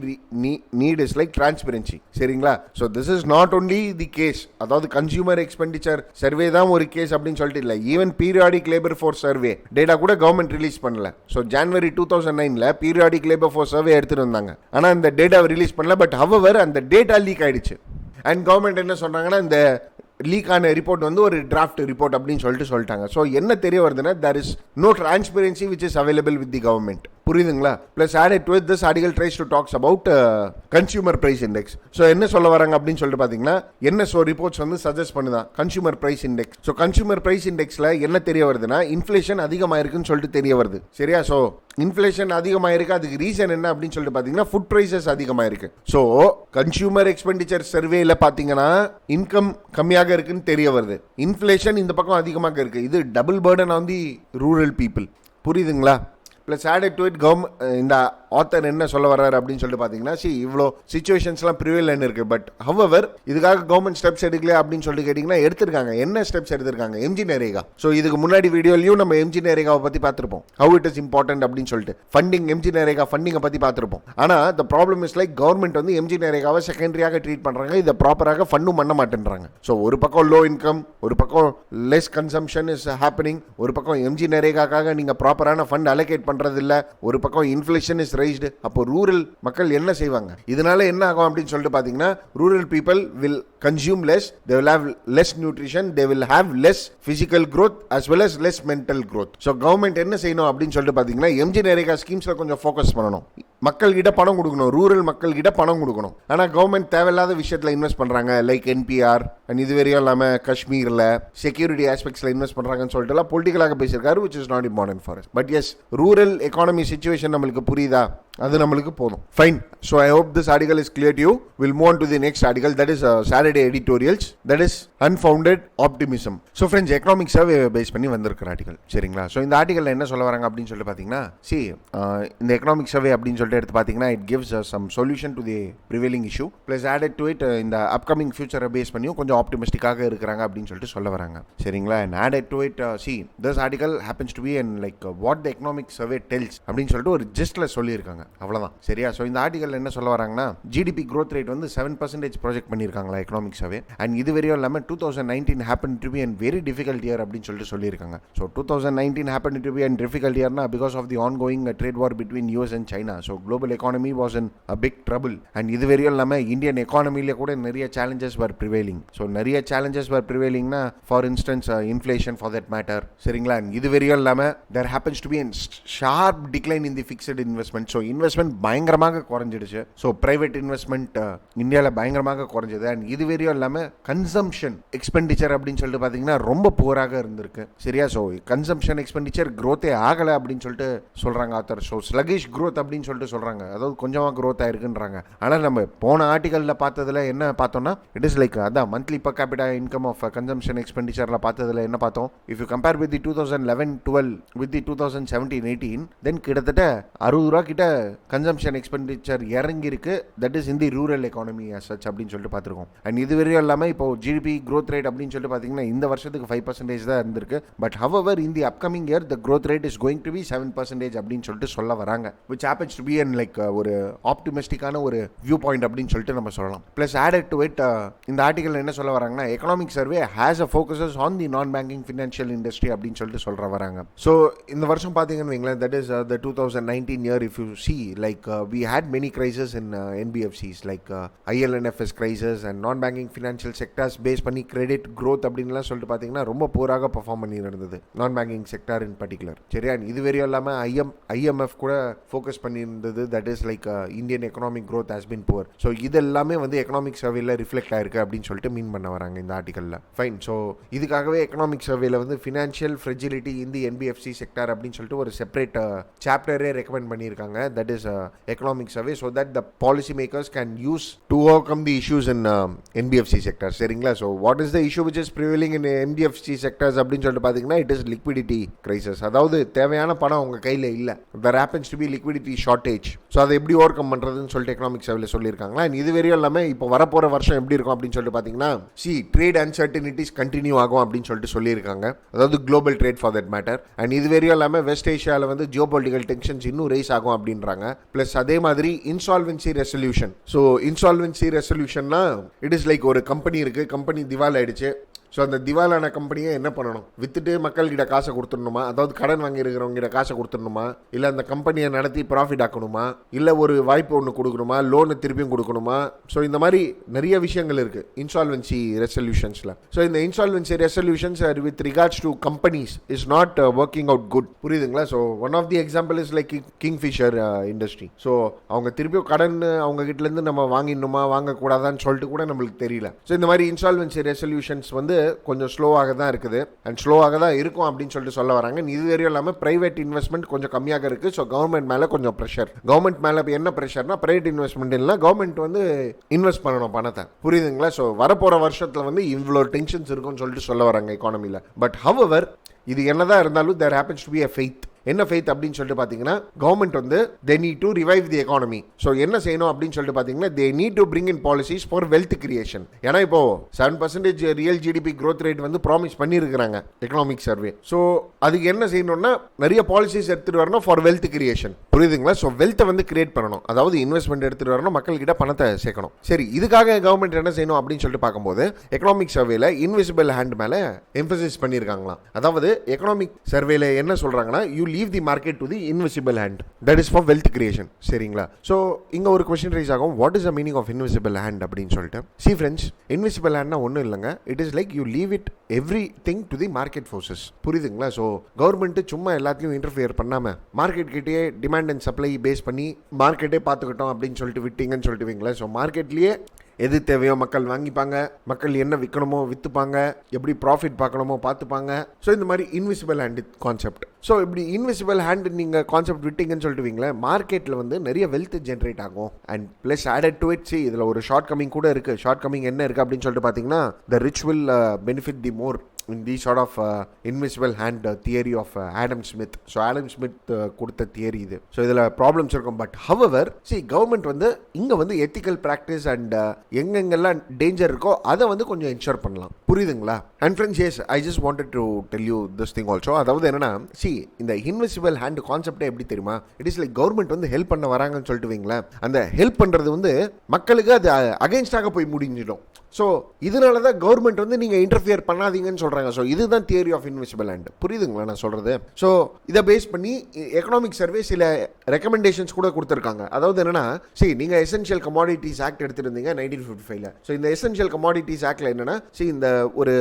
need is like transparency. சரிங்களா? So this is not only the case. அதாவது consumer expenditure survey தான் ஒரு case அப்படின்னு சொல்லிட்டு இல்லை. Even periodic labour force survey data கூட கவர்மெண்ட் ரிலீஸ் பண்ணல. ஸோ ஜனவரி 2009 பீரியாடிக் லேபர் ஃபோர்ஸ் சர்வே எடுத்துட்டு வந்தாங்க. ஆனால் இந்த டேட்டாவை ரிலீஸ் பண்ணல. பட் ஹவவர் அந்த டேட்டா லீக் ஆயிடுச்சு. அண்ட் கவர்மெண்ட் என்ன சொன்னாங்கன்னா, இந்த லீக் ஆன ரிப்போர்ட் வந்து ஒரு டிராஃப்ட் ரிப்போர்ட் அப்படின்னு சொல்லிட்டாங்க. ஸோ என்ன தெரிய வருதுன்னா, there is no transparency which is available with the government. புரியுதுங்களா? Plus added to it, this article tries to talks about consumer price index. So என்ன சொல்ல வராங்க அப்படின்னு சொல்லிட்டு பார்த்தீங்கன்னா, என்ன ரிப்போர்ட்ஸ் வந்து சஜஸ்ட் பண்ணுதான் consumer price index. So consumer price இண்டெக்ஸ்ல என்ன தெரிய வருதுன்னா, இன்ஃபிளேஷன் அதிகமாயிருக்குன்னு சொல்லிட்டு தெரிய வருது. சரியா? ஸோ இன்ஃபிளேஷன் அதிகமாயிருக்கு, அதுக்கு ரீசன் என்ன அப்படின்னு சொல்லிட்டு பார்த்தீங்கன்னா, ஃபுட் ப்ரைசஸ் அதிகமாயிருக்கு. ஸோ கன்சூமர் எக்ஸ்பெண்டிச்சர் சர்வேல பார்த்தீங்கன்னா இன்கம் கம்மியாக இருக்குன்னு தெரிய வருது, இன்ஃபிளேஷன் இந்த பக்கம் அதிகமாக இருக்கு. இது double burden on the rural people. புரியுதுங்களா? ப்ளஸ் added to it, இந்த ஆத்தர் என்ன சொல்ல வர்றாரு அப்படின்னு சொல்லிட்டு பார்த்தீங்கன்னா, இவ்வளோ சிச்சுவேஷன்ஸ்லாம் ப்ரிவேலன் இருக்கு. பட் ஹவவர் இதுக்காக கவர்மெண்ட் ஸ்டெப்ஸ் எடுக்கல அப்படின்னு சொல்லிட்டு கேட்டிங்கன்னா, எடுத்திருக்காங்க. என்ன ஸ்டெப்ஸ் எடுத்திருக்காங்க? எம்ஜி நரேகா. ஸோ இதுக்கு முன்னாடி வீடியோலையும் நம்ம எம்ஜி நரேகாவை பற்றி பார்த்துருப்போம், ஹவு இட் இஸ் இம்பார்ட்டன்ட் அப்படின்னு சொல்லிட்டு. ஃபண்டிங், எம்ஜி நரேகா ஃபண்டிங்கை பற்றி பார்த்துருப்போம். ஆனால் the problem is like government வந்து எம்ஜி நரேகாவை செகண்டரியாக ட்ரீட் பண்ணுறாங்க, இதை ப்ராப்பராக ஃபண்டும் பண்ண மாட்டேன்றாங்க. ஸோ ஒரு பக்கம் லோ இன்கம், ஒரு பக்கம் லெஸ் கன்சம்ஷன் இஸ் ஹேப்பனிங், ஒரு பக்கம் எம்ஜி நரேகாக்காக நீங்கள் ப்ராப்பரான ஃபண்ட் அலோகேட் பண்ணுறது இல்லை, ஒரு பக்கம் இன்ஃபிளேஷன் இஸ் ரைஸ்டு. அப்போ ரூரல் மக்கள் என்ன செய்வாங்க? இதனால என்ன ஆகும் அப்படின்னு சொல்லிட்டு பார்த்தீங்கன்னா, rural people will consume less, they will have less nutrition, they will have less physical growth as well as less mental growth. So government என்ன செய்யணும் அப்படின்னு சொல்லிட்டு பார்த்தீங்கன்னா, எம்ஜி நரேகா ஸ்கீம்ஸ்ல கொஞ்சம் ஃபோக்கஸ் பண்ணணும், மக்கள் கிட்ட பணம் கொடுக்கணும், ரூரல் மக்கள் கிட்ட பணம் கொடுக்கணும். ஆனால் கவர்மெண்ட் தேவையில்லாத விஷயத்தில் இன்வெஸ்ட் பண்ணுறாங்க, லைக் என்பிஆர் அண்ட் இது வரையும் இல்லாமல் காஷ்மீரில் செக்யூரிட்டி ஆஸ்பெக்ட்ஸில் இன்வெஸ்ட் பண்ணுறாங்கன்னு சொல்லிட்டு எல்லாம் பொலிட்டிக்கலாக பேசியிருக்காரு, which is not important for us. But yes, rural economy situation நம்மளுக்கு புரியுதா? அது நம்மளுக்கு போதும். Fine. So I hope this article is clear to you. Will move on to the next article, that is Saturday editorials, that is unfounded optimism. So friends, economic survey base பண்ணி வந்திருக்கிற article. சரிங்களா? So இந்த article என்ன சொல்ல வராங்க அப்படின்னு சொல்லிட்டு பார்த்தீங்கன்னா, இந்த எக்கனாமிக் சர்வே அப்படின்னு சொல்லிட்டு எடுத்து பார்த்தீங்கன்னா, it gives some solution to the prevailing issue. Plus added to it இந்த அப்கமிங் ஃபியூச்சரை பேஸ் பண்ணியும் கொஞ்சம் ஆப்டிமிஸ்டிக்காக இருக்கிறாங்க அப்படின்னு சொல்லிட்டு சொல்ல வராங்க. சரிங்களா? And added to it, this article happens to be and like what the economic survey tells அப்படின்னு சொல்லிட்டு ஒரு ஜஸ்ட்ல சொல்லியிருக்காங்க. அவ்வளவுதான். சரியா? ஸோ இந்த ஆர்டிகல் என்ன சொல்ல வராங்கன்னா, ஜிடிபி growth rate வந்து 7% ப்ராஜெக்ட் பண்ணியிருக்காங்களா எக்கனாமிக் சர்வே. அண்ட் இது வரையும் இல்லாமல் 2019 happened to be a very difficult year அப்படின்னு சொல்லிட்டு சொல்லியிருக்காங்க. So 2019 happened to be a difficult year because of the ongoing trade war between US and China. So global economy was in a big trouble. And இது வரையும் இல்லாமல் Indian எக்கானமியில கூட நிறைய challenges were prevailing. So நிறைய challenges were prevailingனா, for instance inflation for that matter. சரிங்களா? இது வரையும் இல்லாமல் there happens to be a sharp decline in the fixed investment. So investment பயங்கரமாக குறைஞ்சிடுச்சு. ஸோ பிரைவேட் இன்வெஸ்ட்மெண்ட் இந்தியாவில் பயங்கரமாக குறைஞ்சது. அண்ட் இது வரையும் இல்லாமல் கன்சம்ஷன் எக்ஸ்பெண்டிச்சர் அப்படின்னு சொல்லிட்டு பார்த்தீங்கன்னா ரொம்ப புவராக இருந்திருக்கு. சரியா? ஸோ கன்சம்ஷன் எக்ஸ்பெண்டிச்சர் க்ரோத்தே ஆகலை அப்படின்னு சொல்லிட்டு சொல்கிறாங்க ஆத்தர். ஸோ ஸ்லகிஷ் க்ரோத் அப்படின்னு சொல்லிட்டு சொல்கிறாங்க, அதாவது கொஞ்சமாக க்ரோத் ஆயிருக்குன்றாங்க. ஆனால் நம்ம போன ஆர்டிகலில் பார்த்ததுல என்ன பார்த்தோம்னா, இட் இஸ் லைக் அதான் monthly per capita income of consumption எக்ஸ்பெண்டிச்சரில் பார்த்ததுல என்ன பார்த்தோம், if you compare with the 2011-12 with the 2017-18, then கிட்டத்தட்ட 60 ரூபா கிட்ட கன்சம்ஷன் எக்ஸ்பெண்டிச்சர் இறங்கி இருக்கு. That is in the rural economy as such அப்படின்னு சொல்லிட்டு பார்த்துருக்கோம். அண்ட் இது வரையும் இல்லாமல் இப்போ ஜிடிபி growth rate அப்படின்னு சொல்லிட்டு பார்த்தீங்கன்னா இந்த வருஷத்துக்கு 5% தான் இருந்திருக்கு. But however in the upcoming year the growth rate is going to be 7% அப்படின்னு சொல்லிட்டு சொல்ல வராங்க, which happens to be an like ஒரு ஆப்டிமிஸ்டிக்கான ஒரு வியூ பாயிண்ட் அப்படின்னு சொல்லிட்டு நம்ம சொல்லலாம். பிளஸ் added to it, இந்த ஆர்டிகல் என்ன சொல்ல வராங்கன்னா, economic survey has a focuses on the நான் பேங்கிங் ஃபினான்ஷியல் இண்டஸ்ட்ரி அப்படின்னு சொல்லிட்டு சொல்ற வராங்க. ஸோ இந்த வருஷம் பார்த்தீங்கன்னு வைங்களேன், that is the 2019 year. If you see, like we had many crises in NBFCs like ILNFS crisis and non-banking financial sectors based பண்ணி credit growth அப்படின்லாம் சொல்லிட்டு பார்த்தீங்கன்னா ரொம்ப போராக பர்ஃபார்ம் பண்ணி இருந்தது நான் பேங்கிங் செக்டார் இன் பர்டிகுலர். சரியா? இது வரையும் இல்லாமல் IMF கூட ஃபோக்கஸ் பண்ணியிருந்தது. That is like Indian economic growth has been poor. So இது எல்லாமே வந்து எக்கனாமிக் சர்வேல ரிஃப்ளெக்ட் ஆயிருக்கு அப்படின்னு சொல்லிட்டு மீன் பண்ண வராங்க இந்த ஆர்டிகல்ல. ஃபைன். ஸோ இதுக்காகவே எக்கனாமிக் சர்வேல வந்து ஃபினான்ஷியல் ஃப்ரெஜிலிட்டி இன் தி NBFC செக்டார் அப்படின்னு சொல்லிட்டு ஒரு செப்பரேட் சாப்டரே ரெக்கமெண்ட் பண்ணியிருக்காங்க. That is economic survey, so that the policy makers can use to overcome the issues in NBFC sector. சரிங்களா? so what is the issue which is prevailing in NBFC sectors அப்படின்னு சொல்லிட்டு பார்த்தீங்கன்னா, it is liquidity crisis. அதாவது தேவையான பணம் உங்க கையில் இல்லை, there happens to be liquidity shortage. So அதை எப்படி ஓவர் கம் பண்ணுறதுன்னு சொல்லிட்டு எக்கனாமிக் சர்வேல சொல்லியிருக்காங்களா. இது வரையும் இல்லாமல் இப்போ வரப்போகிற வருஷம் எப்படி இருக்கும் அப்படின்னு சொல்லிட்டு பார்த்தீங்கன்னா, ட்ரேட் அன்சர்டனிட்டிஸ் கண்டினியூ ஆகும் அப்படின்னு சொல்லிட்டு சொல்லியிருக்காங்க, அதாவது global trade for that matter. And இது வரையும் இல்லாமல் வெஸ்ட் ஏஷியாவில் வந்து ஜியோ பொலிட்டிக்கல் டென்ஷன்ஸ் இன்னும் ரைஸ் ஆகும் அப்படின்றாங்க. பிளஸ் அதே மாதிரி இன்சால்வென்சி ரெசல்யூஷன். ஸோ இன்சால்வென்சி ரெசல்யூஷன்னா, இட் இஸ் லைக் ஒரு கம்பெனி இருக்கு, கம்பெனி திவால் ஆயிடுச்சு, ஸோ அந்த திவாலான கம்பெனியை என்ன பண்ணணும், வித்துட்டு மக்கள்கிட்ட காசை கொடுத்துடணுமா, அதாவது கடன் வாங்கி இருக்கிறவங்க காசை கொடுத்துடணுமா, இல்லை அந்த கம்பெனியை நடத்தி ப்ராஃபிட் ஆக்கணுமா, இல்லை ஒரு வாய்ப்பு ஒன்று கொடுக்கணுமா, லோனு திருப்பியும் கொடுக்கணுமா. ஸோ இந்த மாதிரி நிறைய விஷயங்கள் இருக்குது இன்சால்வென்சி ரெசல்யூஷன்ஸில். ஸோ இந்த insolvency resolutions with regards to companies is not working out good. புரியுதுங்களா? So one of the example is like Kingfisher industry. So அவங்க திருப்பியும் கடன் அவங்க கிட்டேருந்து நம்ம வாங்கிடணுமா வாங்கக்கூடாதான்னு சொல்லிட்டு கூட நம்மளுக்கு தெரியல. ஸோ இந்த மாதிரி இன்சால்வென்சி ரெசல்யூஷன்ஸ் வந்து கொஞ்சம் ஸ்லோவாக தான் இருக்குது அண்ட் ஸ்லோவாக தான் இருக்கும் அப்படின்னு சொல்லிட்டு சொல்ல வராங்க. இது வரையும் இல்லாமல் பிரைவேட் இன்வெஸ்ட்மெண்ட் கொஞ்சம் கம்மியாக இருக்குது. ஸோ கவர்மெண்ட் மேலே கொஞ்சம் ப்ரெஷர். கவர்மெண்ட் மேலே என்ன ப்ரெஷர்னா, பிரைவேட் இன்வெஸ்ட்மெண்ட் இல்லை, கவர்மெண்ட் வந்து இன்வெஸ்ட் பண்ணணும் பணத்தை. புரியுதுங்களா? ஸோ வரப்போகிற வருஷத்தில் வந்து இவ்வளோ டென்ஷன்ஸ் இருக்கும்னு சொல்லிட்டு சொல்ல வராங்க எக்கானமியில். பட் ஹவெவர் இது என்னதான் இருந்தாலும் there happens to be a faith. என்ன ஃபெய்த் அப்படின்னு சொல்லிட்டு பார்த்தீங்கன்னா, கவர்மெண்ட் வந்து they need to revive the economy. So என்ன செய்யணும் அப்படின்னு சொல்லிட்டு பார்த்தீங்கன்னா, they need to bring in policies for wealth creation. ஏன்னா இப்போ 7% ரியல் ஜிடிபி growth rate வந்து ப்ராமிஸ் பண்ணியிருக்கிறாங்க எக்கனாமிக் சர்வே. ஸோ அதுக்கு என்ன செய்யணும்னா, நிறைய பாலிசிஸ் எடுத்துகிட்டு வரணும் ஃபார் வெல்த் கிரியேஷன். புரியுதுங்களா? ஸோ வெல்த்தை வந்து கிரியேட் பண்ணணும், அதாவது இன்வெஸ்ட்மெண்ட் எடுத்துகிட்டு வரணும், மக்கள்கிட்ட பணத்தை சேர்க்கணும். சரி, இதுக்காக கவர்மெண்ட் என்ன செய்யணும் அப்படின்னு சொல்லிட்டு பார்க்கும்போது, எக்கனாமிக் சர்வேல இன்விசிபிள் ஹேண்ட் மேலே எம்பசிஸ் பண்ணியிருக்காங்களாம். அதாவது எக்கனாமிக் சர்வேல என்ன சொல்கிறாங்கன்னா, you leave the market to the invisible hand, that is for wealth creation. சரிங்களா? ஸோ இங்கே ஒரு கொஸ்டின் ரைஸ் ஆகும், what is the meaning of invisible hand அப்படின்னு சொல்லிட்டு. சி ஃப்ரெண்ட்ஸ், இன்விசிபிள் ஹேண்ட்னா ஒன்றும் இல்லைங்க, it is like you leave it everything to the market forces. புரியுதுங்களா? ஸோ கவர்மெண்ட் சும்மா எல்லாத்தையும் இன்டர்ஃபியர் பண்ணாமல் மார்க்கெட் கிட்டே டிமாண்ட் அண்ட் சப்ளை பேஸ் பண்ணி மார்க்கெட்டே பார்த்துக்கிட்டோம் அப்படின்னு சொல்லிட்டு விட்டீங்கன்னு சொல்லிட்டு வைங்களேன். ஸோ மார்க்கெட்லேயே எது தேவையோ மக்கள் வாங்கிப்பாங்க, மக்கள் என்ன விற்கணுமோ விற்றுப்பாங்க, எப்படி ப்ராஃபிட் பார்க்கணுமோ பார்த்துப்பாங்க. ஸோ இந்த மாதிரி இன்விசிபிள் ஹேண்ட் கான்செப்ட். ஸோ இப்படி இன்விசிபிள் ஹேண்ட் நீங்கள் கான்செப்ட் விட்டீங்கன்னு சொல்லிட்டு வைங்களேன், மார்க்கெட்டில் வந்து நிறைய வெல்த் ஜென்ரேட் ஆகும். And plus added to it, C இதில் ஒரு ஷார்ட் கமிங் கூட இருக்குது. ஷார்ட் கமிங் என்ன இருக்குது அப்படின்னு சொல்லிட்டு பார்த்தீங்கன்னா, the rich will benefit the more in the sort of invisible hand theory of Adam Smith. So Adam Smith கொடுத்த தியரி இது. ஸோ இதில் ப்ராப்ளம்ஸ் இருக்கும். பட் ஹவெவர் கவர்மெண்ட் வந்து இங்கே வந்து எத்திக்கல் ப்ராக்டிஸ் அண்ட் எங்கெங்கெல்லாம் டேஞ்சர் இருக்கோ அதை வந்து கொஞ்சம் என்ஷூர் பண்ணலாம். புரியுதுங்களா? And friends, yes I just wanted to tell you this thing also. அதாவது என்னன்னா, இந்த இன்விசிபிள் ஹேண்ட் கான்செப்டே எப்படி தெரியுமா, இட் இஸ் லைக் கவர்மெண்ட் வந்து ஹெல்ப் பண்ண வராங்கன்னு சொல்லிட்டு வைங்களேன், அந்த ஹெல்ப் பண்ணுறது வந்து மக்களுக்கு அது அகைன்ஸ்டாக போய் முடிஞ்சிடும். ஸோ இதனால தான் கவர்மெண்ட் வந்து நீங்கள் இன்டர்ஃபியர் பண்ணாதீங்கன்னு சொல்கிறாங்க. ஸோ இதுதான் தியரி ஆஃப் இன்விசிபிள் ஹேண்ட். புரியுதுங்களா நான் சொல்கிறது? ஸோ இதை பேஸ் பண்ணி எக்கனாமிக் சர்வே சில ரெக்கமெண்டேஷன்ஸ் கூட கொடுத்துருக்காங்க. அதாவது என்னன்னா, நீங்கள் எசென்ஷியல் கமாடிட்டிஸ் ஆக்ட் எடுத்துருந்தீங்க 1955. ஸோ இந்த எசென்ஷியல் கமாடிட்டிஸ் ஆக்டில் என்னன்னா, இந்த ஒரு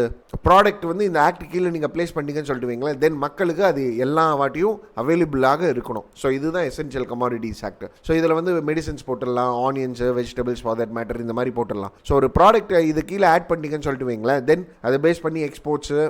ப்ராடக்ட் வந்து இந்த ஆக்ட் கீழே நீங்கள் பிளேஸ் பண்ணிங்கன்னு சொல்லிட்டு வைங்களேன், தென் மக்களுக்கு அது எல்லா வாட்டியும் அவைலபிளாக இருக்கணும். ஸோ இதுதான் எசென்ஷியல் கமாடிட்டிஸ் ஆக்ட். ஸோ இதில் வந்து மெடிசன்ஸ் போட்டுடலாம், onions, vegetables for that matter, இந்த மாதிரி போட்டுடலாம். ஸோ ஒரு ப்ராடக்ட் இது கீழே ஆட் பண்ணிங்கன்னு சொல்லிட்டு வைங்களேன், தென் அதை பேஸ் பண்ணி எக்ஸ்போர்ட்ஸு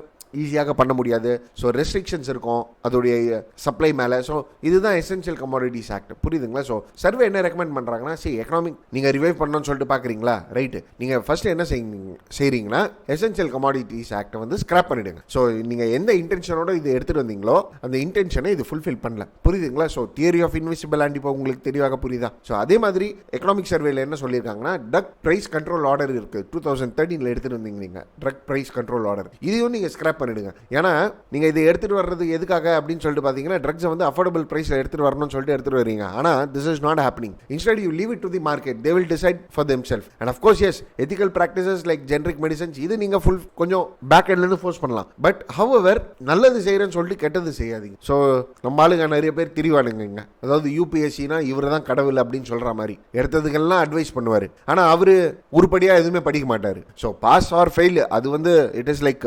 ஈஸியாக பண்ண முடியாது. ஸோ ரெஸ்ட்ரிக்ஷன்ஸ் இருக்கும் அதோடைய சப்ளை மேலே. ஸோ இதுதான் எசென்ஷியல் கமாடிட்டிஸ் ஆக்ட். புரியுதுங்களா? ஸோ சர்வே என்ன ரெக்கமெண்ட் பண்ணுறாங்கன்னா, எக்கனாமிக் நீங்கள் ரிவைவ் பண்ணணும்னு சொல்லிட்டு பார்க்குறீங்களா, ரைட்டு, நீங்கள் ஃபர்ஸ்ட் என்ன செய்கிறீங்கன்னா, எசென்ஷியல் கமாடிட்டிஸ் ஆக்டை வந்து ஸ்கிராப் பண்ணிவிடுங்க. ஸோ நீங்கள் எந்த இன்டென்ஷனோட இது எடுத்துகிட்டு வந்தீங்களோ அந்த இன்டென்ஷனை இது ஃபுல்ஃபில் பண்ணல. புரியுதுங்களா? So theory of invisible hand இப்போ உங்களுக்கு தெளிவாக புரியுதா? ஸோ அதே மாதிரி எக்கனாமிக் சர்வேல என்ன சொல்லியிருக்காங்கன்னா, ட்ரக் ப்ரைஸ் கண்ட்ரோல் ஆர்டர் இருக்குது, 2013 எடுத்துகிட்டு வந்தீங்க நீங்கள் ட்ரக் ப்ரைஸ் கண்ட்ரோல் ஆர்டர், இதையும் நீங்கள் ஸ்கிராப் பண்ணிடுங்க. ஏன்னா நீங்க இதை எடுத்துட்டு வர்றது எதுக்காக அப்படின்னு சொல்லிட்டு பாத்தீங்கன்னா, ட்ரக்ஸ் வந்து அஃபோர்டபிள் பிரைஸ்ல எடுத்துட்டு வரணும்னு சொல்லிட்டு எடுத்துட்டு வரீங்க. ஆனா this is not happening. Instead you leave it to the market, they will decide for themselves. And of course yes, ethical practices like generic medicines இது நீங்க ஃபுல் கொஞ்சம் பேக் எண்ட்ல இருந்து ஃபோர்ஸ் பண்ணலாம். பட் however நல்லது செய்யறேன்னு சொல்லிட்டு கெட்டது செய்யாதீங்க. ஸோ நம்ம ஆளுங்க நிறைய பேர் திரிவானுங்க, அதாவது யூபிஎஸ்சினா இவர் தான் கடவுள் அப்படின்னு சொல்ற மாதிரி எடுத்ததுக்கெல்லாம் அட்வைஸ் பண்ணுவாரு. ஆனா அவரு உருப்படியா எதுவுமே படிக்க மாட்டாரு. ஸோ பாஸ் ஆர் ஃபெயில் அது வந்து it is like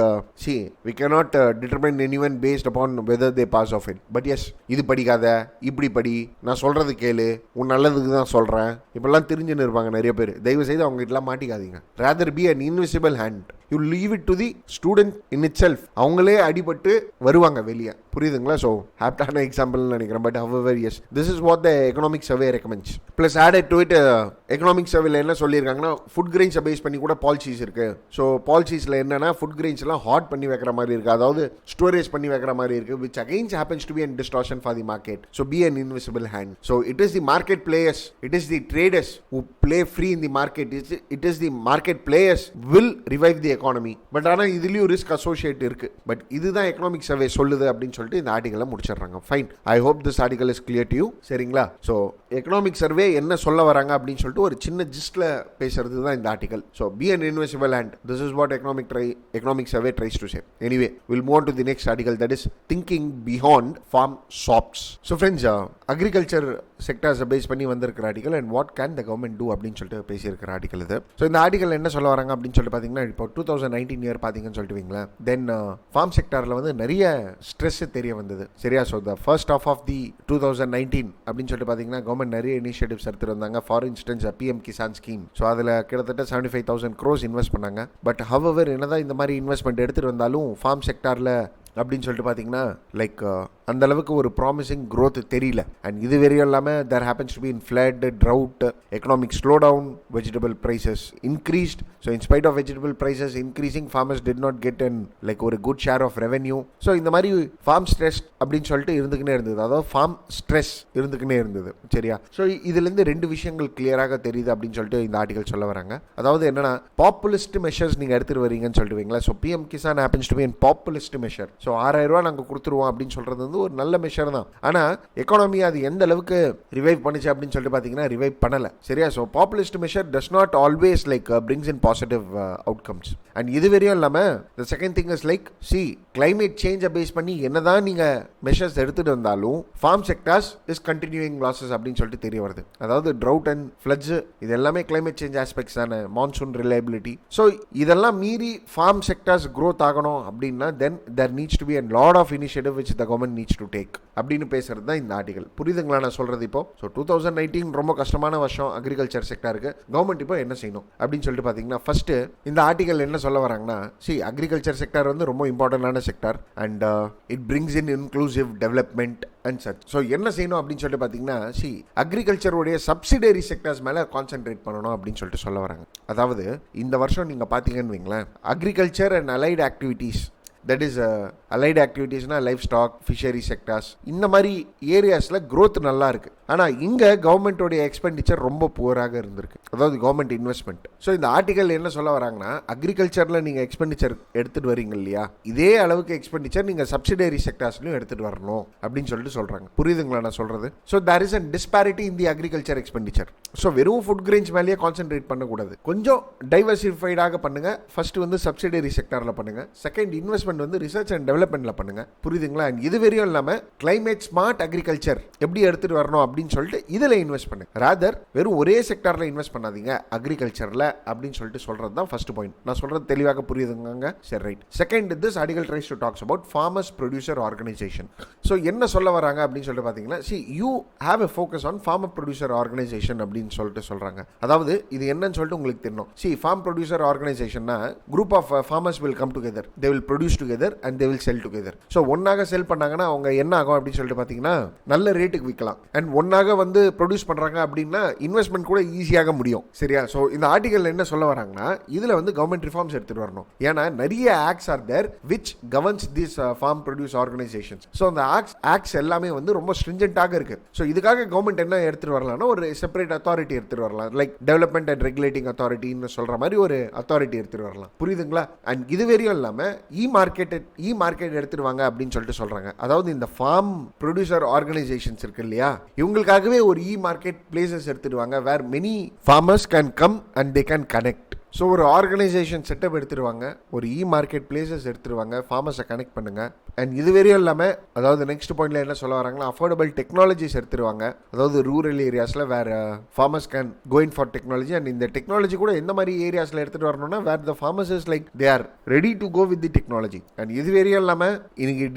we cannot determine anyone based upon whether they pass of it. But yes, இது படிக்காத, இப்படி படி, நான் சொல்றது கேளு, உன் நல்லதுக்கு தான் சொல்றேன், இப்பெல்லாம் தெரிஞ்சுன்னு இருப்பாங்க நிறைய பேர். தயவு செய்து அவங்க கிட்டலாம் மாட்டிக்காதீங்க. rather be an invisible hand. You leave it to the student in itself. அவங்களே அடிபட்டு வருவாங்க வெளியே. புரியுதுங்களா? ஸோ ஹாப்டான எக்ஸாம்பிள் நினைக்கிறேன். But however yes, this is what the economic survey recommends. Plus added to it, economic சர்வேல என்ன சொல்லியிருக்காங்கன்னா, ஃபுட் கிரெயின்ஸை பேஸ் பண்ணி கூட பாலிசிஸ் இருக்கு. ஸோ பாலிசிஸில் என்னன்னா, ஃபுட் கிரெயின்ஸ் எல்லாம் ஹாட் பண்ணி வைக்கிற மாதிரி இருக்கு, அதாவது ஸ்டோரேஜ் பண்ணி வைக்கிற மாதிரி இருக்கு, which again happens to be a distortion for the market. So be an invisible hand. So it is the market players, it is the traders who play free in the market. It is the market players will revive the economy. Economy. But ஆனால் இதுலேயும் risk associate இருக்கு. But இதுதான் economic survey சொல்லுது அப்படின்னு சொல்லிட்டு இந்த ஆர்டிகலை முடிச்சிடுறாங்க. Fine, I hope this article is clear to you. சரிங்களா? ஸோ எக்கனாமிக் சர்வே என்ன சொல்ல வராங்க அப்படின்னு சொல்லிட்டு ஒரு சின்ன ஜிஸ்ட்ல பேசுறது தான் இந்த ஆர்டிகல். So be uninvestable and this is what economic survey tries to say. Anyway will move on to the next article, that is thinking beyond farm shops. So friends, agriculture செக்டர்ஸை பேஸ் பண்ணி வந்திருக்கிற article and what can the government do அப்படின்னு சொல்லிட்டு பேசியிருக்கிற article இது. So இந்த article என்ன சொல்ல வராங்க அப்படின்னு சொல்லிட்டு பார்த்தீங்கன்னா, இப்போ 2019 இயர் பார்த்தீங்கன்னு சொல்லிட்டு வைங்களேன், தென் ஃபார்ம் செக்டரில் வந்து நிறைய ஸ்ட்ரெஸ் தெரிய வந்தது. சரியா? So the first of the 2019 அப்படின்னு சொல்லிட்டு பார்த்தீங்கன்னா கவர்மெண்ட் நிறைய இனிஷியேட்டிவ்ஸ் எடுத்துட்டு வந்தாங்க. For instance PM Kisan scheme. So அதில் கிட்டத்தட்ட 75,000 crores இன்வெஸ்ட் பண்ணாங்க. பட் ஹவவர் என்னதான் இந்த மாதிரி இன்வெஸ்ட்மெண்ட் எடுத்துட்டு வந்தாலும் ஃபார்ம் செக்டாரில் அப்படின்னு சொல்லிட்டு பார்த்தீங்கன்னா லைக் அந்த அளவுக்கு ஒரு ப்ராமிசிங் growth தெரியல. அண்ட் இது வெறியும் இல்லாமல் there happens to be in flood, drought, economic slowdown, vegetable prices increased. So in spite of vegetable prices increasing, farmers did not get and like ஒரு good share of revenue. So இந்த மாதிரி form stress அப்படின்னு சொல்லிட்டு இருந்துக்கினே இருந்தது. அதாவது form stress இருந்துக்கினே இருந்தது. சரியா? So இதுலேருந்து ரெண்டு விஷயங்கள் கிளியராக தெரியுது அப்படின்னு சொல்லிட்டு இந்த ஆர்டிகல் சொல்ல வராங்க. அதாவது என்னன்னா, பாப்புலிஸ்ட் மெஷர்ஸ் நீங்கள் எடுத்துகிட்டு வரீங்கன்னு சொல்லிட்டு வைங்களா. So PM Kisan happens to be in populist measure. So 6,000 ரூபா நாங்கள் கொடுத்துருவோம் அப்படின்னு சொல்கிறது வந்து ஒரு நல்ல மெஷர் தான். ஆனால் எக்கானமி அது எந்த அளவுக்கு ரிவைவ் பண்ணிச்சு அப்படின்னு சொல்லிட்டு பார்த்தீங்கன்னா ரிவைவ் பண்ணலை. சரியா? So populist measure does not always like brings in positive outcomes. And இது வரையும் இல்லாமல் the second thing is like climate சேஞ்சை பேஸ் பண்ணி என்னதான் நீங்கள் மெஷர்ஸ் எடுத்துகிட்டு வந்தாலும் farm sectors is continuing losses அப்படின்னு சொல்லிட்டு தெரிய வருது. அதாவது ட்ரவுட் அண்ட் ஃப்ளட்ஸ் இது எல்லாமே கிளைமேட் சேஞ்ச் ஆஸ்பெக்ட்ஸ் தானே, மான்சூன் ரிலையபிலிட்டி. ஸோ இதெல்லாம் மீறி ஃபார்ம் செக்டார்ஸ் க்ரோத் ஆகணும் அப்படின்னா then there needs to be a lot of initiative which the government needs to take அப்படின்னு பேசுறது தான் இந்த ஆர்டிகல். புரியுதுங்களா நான் சொல்றது? இப்போ ஸோ 2019 ரொம்ப கஷ்டமான வருஷம் அக்ரிகல்ச்சர் செக்டருக்கு. கவர்மெண்ட் இப்போ என்ன செய்யணும் அப்படின்னு சொல்லிட்டு பார்த்தீங்கன்னா, ஃபர்ஸ்ட் இந்த ஆர்டிகல் என்ன சொல்ல வராங்கன்னா, அக்ரிகல்ச்சர் செக்டர் வந்து ரொம்ப இம்பார்ட்டன்டான sector and it brings in inclusive development and such. So என்ன செய்யணும் அப்படின்னு சொல்லிட்டு பார்த்தீங்கன்னா, அக்ரிகல்ச்சருடைய சப்சிடரி செக்டர்ஸ் மேலே கான்சென்ட்ரேட் பண்ணணும் அப்படின்னு சொல்லிட்டு சொல்ல வராங்க. அதாவது இந்த வருஷம் நீங்கள் பார்த்தீங்கன்னு வைங்களேன், agriculture and allied activities, that is allied ஆக்டிவிட்டீஸ்னா லைஃப் ஸ்டாக், ஃபிஷரி செக்டர்ஸ், இந்த மாதிரி ஏரியாஸில் growth நல்லா இருக்குது. ஆனால் இங்கே கவர்மெண்ட்டோடைய எக்ஸ்பெண்டிச்சர் ரொம்ப புவராக இருந்திருக்கு. அதாவது கவர்மெண்ட் இன்வெஸ்ட்மெண்ட். ஸோ இந்த ஆர்டிகல் என்ன சொல்ல வராங்கன்னா, அக்ரிகல்ச்சரில் நீங்கள் எக்ஸ்பெண்டிச்சர் எடுத்துகிட்டு வரீங்க இல்லையா, இதே அளவுக்கு எக்ஸ்பெண்டிச்சர் நீங்கள் சப்சிடரி செக்டர்ஸ்லையும் எடுத்துகிட்டு வரணும் அப்படின்னு சொல்லிட்டு சொல்கிறாங்க. புரியுதுங்களா நான் சொல்கிறது? So there is a disparity in the agriculture expenditure. So வெறும் ஃபுட் கிரெயின்ஸ் மேலேயே கான்சென்ட்ரேட் பண்ணக்கூடாது, கொஞ்சம் டைவர்சிஃபைடாக பண்ணுங்கள். ஃபர்ஸ்ட் வந்து சப்சிடரி செக்டரில் பண்ணுங்கள், செகண்ட் இன்வெஸ்ட்மெண்ட் வந்து ரிசர்ச் அண்ட் டெவலப்மெண்ட்ல பண்ணுங்க. புரியுதுங்களா? இது வரையும் இல்லாம கிளைமேட் ஸ்மார்ட் அக்ரிகல்ச்சர் எப்படி எடுத்துட்டு வரணும் அப்படின்னு சொல்லிட்டு இதுல இன்வெஸ்ட் பண்ணுங்க. ராதர் வெறும் ஒரே செக்டார்ல இன்வெஸ்ட் பண்ணாதீங்க அக்ரிகல்ச்சர்ல அப்படின்னு சொல்லிட்டு சொல்றது தான் ஃபர்ஸ்ட் பாயிண்ட். நான் சொல்றது தெளிவாக புரியுதுங்க? சரி, right. Second, this article tries to talks about farmers producer organization. So என்ன சொல்ல வராங்க அப்படின்னு சொல்லிட்டு பார்த்தீங்கன்னா, you have a focus on farmer producer organization அப்படின்னு சொல்லிட்டு சொல்றாங்க. அதாவது இது என்னன்னு சொல்லிட்டு உங்களுக்கு தெரியணும். ஃபார்ம் ப்ரொடியூசர் ஆர்கனைசேஷன்னா group of farmers will come together, they will produce together and they will sell together. So ஒன்னாக செல் பண்ணாங்கன்னா அவங்க என்ன ஆகும் அப்படின்னு சொல்லிட்டு பார்த்தீங்கன்னா, நல்ல ரேட்டுக்கு விற்கலாம். அண்ட் ஒன்னாக வந்து ப்ரொடியூஸ் பண்ணுறாங்க அப்படின்னா இன்வெஸ்ட்மெண்ட் கூட ஈஸியாக முடியும். சரியா? ஸோ இந்த ஆர்டிகல் என்ன சொல்ல வராங்கன்னா, இதில் வந்து கவர்மெண்ட் ரிஃபார்ம்ஸ் எடுத்துகிட்டு வரணும். ஏன்னா நிறைய acts are there which governs this farm produce organisations. So அந்த ஆக்ட்ஸ் எல்லாமே வந்து ரொம்ப ஸ்ட்ரிஞ்சென்ட்டாக இருக்கு. ஸோ இதுக்காக கவர்மெண்ட் என்ன எடுத்துகிட்டு வரலாம்னா, ஒரு செப்பரேட் அத்தாரிட்டி எடுத்துகிட்டு வரலாம். லைக் டெவலப்மெண்ட் அண்ட் ரெகுலேட்டிங் அத்தாரிட்டின்னு சொல்கிற மாதிரி ஒரு அத்தாரிட்டி எடுத்துகிட்டு வரலாம். புரியுதுங்களா? அண்ட் இது வரையும் இல்லாமல் இ மார்க்கெட் எடுத்துருவாங்க அப்படின்னு சொல்லிட்டு சொல்றாங்க. அதாவது இந்த ஃபார்ம் ப்ரொடியூசர் ஆர்கனைசேஷன்ஸ் இருக்கு இல்லையா, இவங்களுக்காகவே ஒரு இ மார்க்கெட் பிளேசஸ் எடுத்துடுவாங்க where many farmers can come and they can connect. So ஒரு ஆர்கனைசேஷன் செட்டப் எடுத்துருவாங்க, ஒரு இ மார்க்கெட் பிளேசஸ் எடுத்துருவாங்க, ஃபார்மர்ஸை கனெக்ட் பண்ணுங்க. அண்ட் இது வரையும் இல்லாமல், அதாவது நெக்ஸ்ட் பாயிண்ட்ல என்ன சொல்ல வராங்கன்னா, அஃபோர்டபுள் டெக்னாலஜிஸ் எடுத்துருவாங்க. அதாவது ரூரல் ஏரியாஸில் வேற farmers can going for technology. And இந்த டெக்னாலஜி கூட எந்த மாதிரி ஏரியாஸில் எடுத்துகிட்டு வரணும்னா, where the farmers is like they are ready to go with the technology. And இது வரையும் இல்லாமல் இன்னைக்கு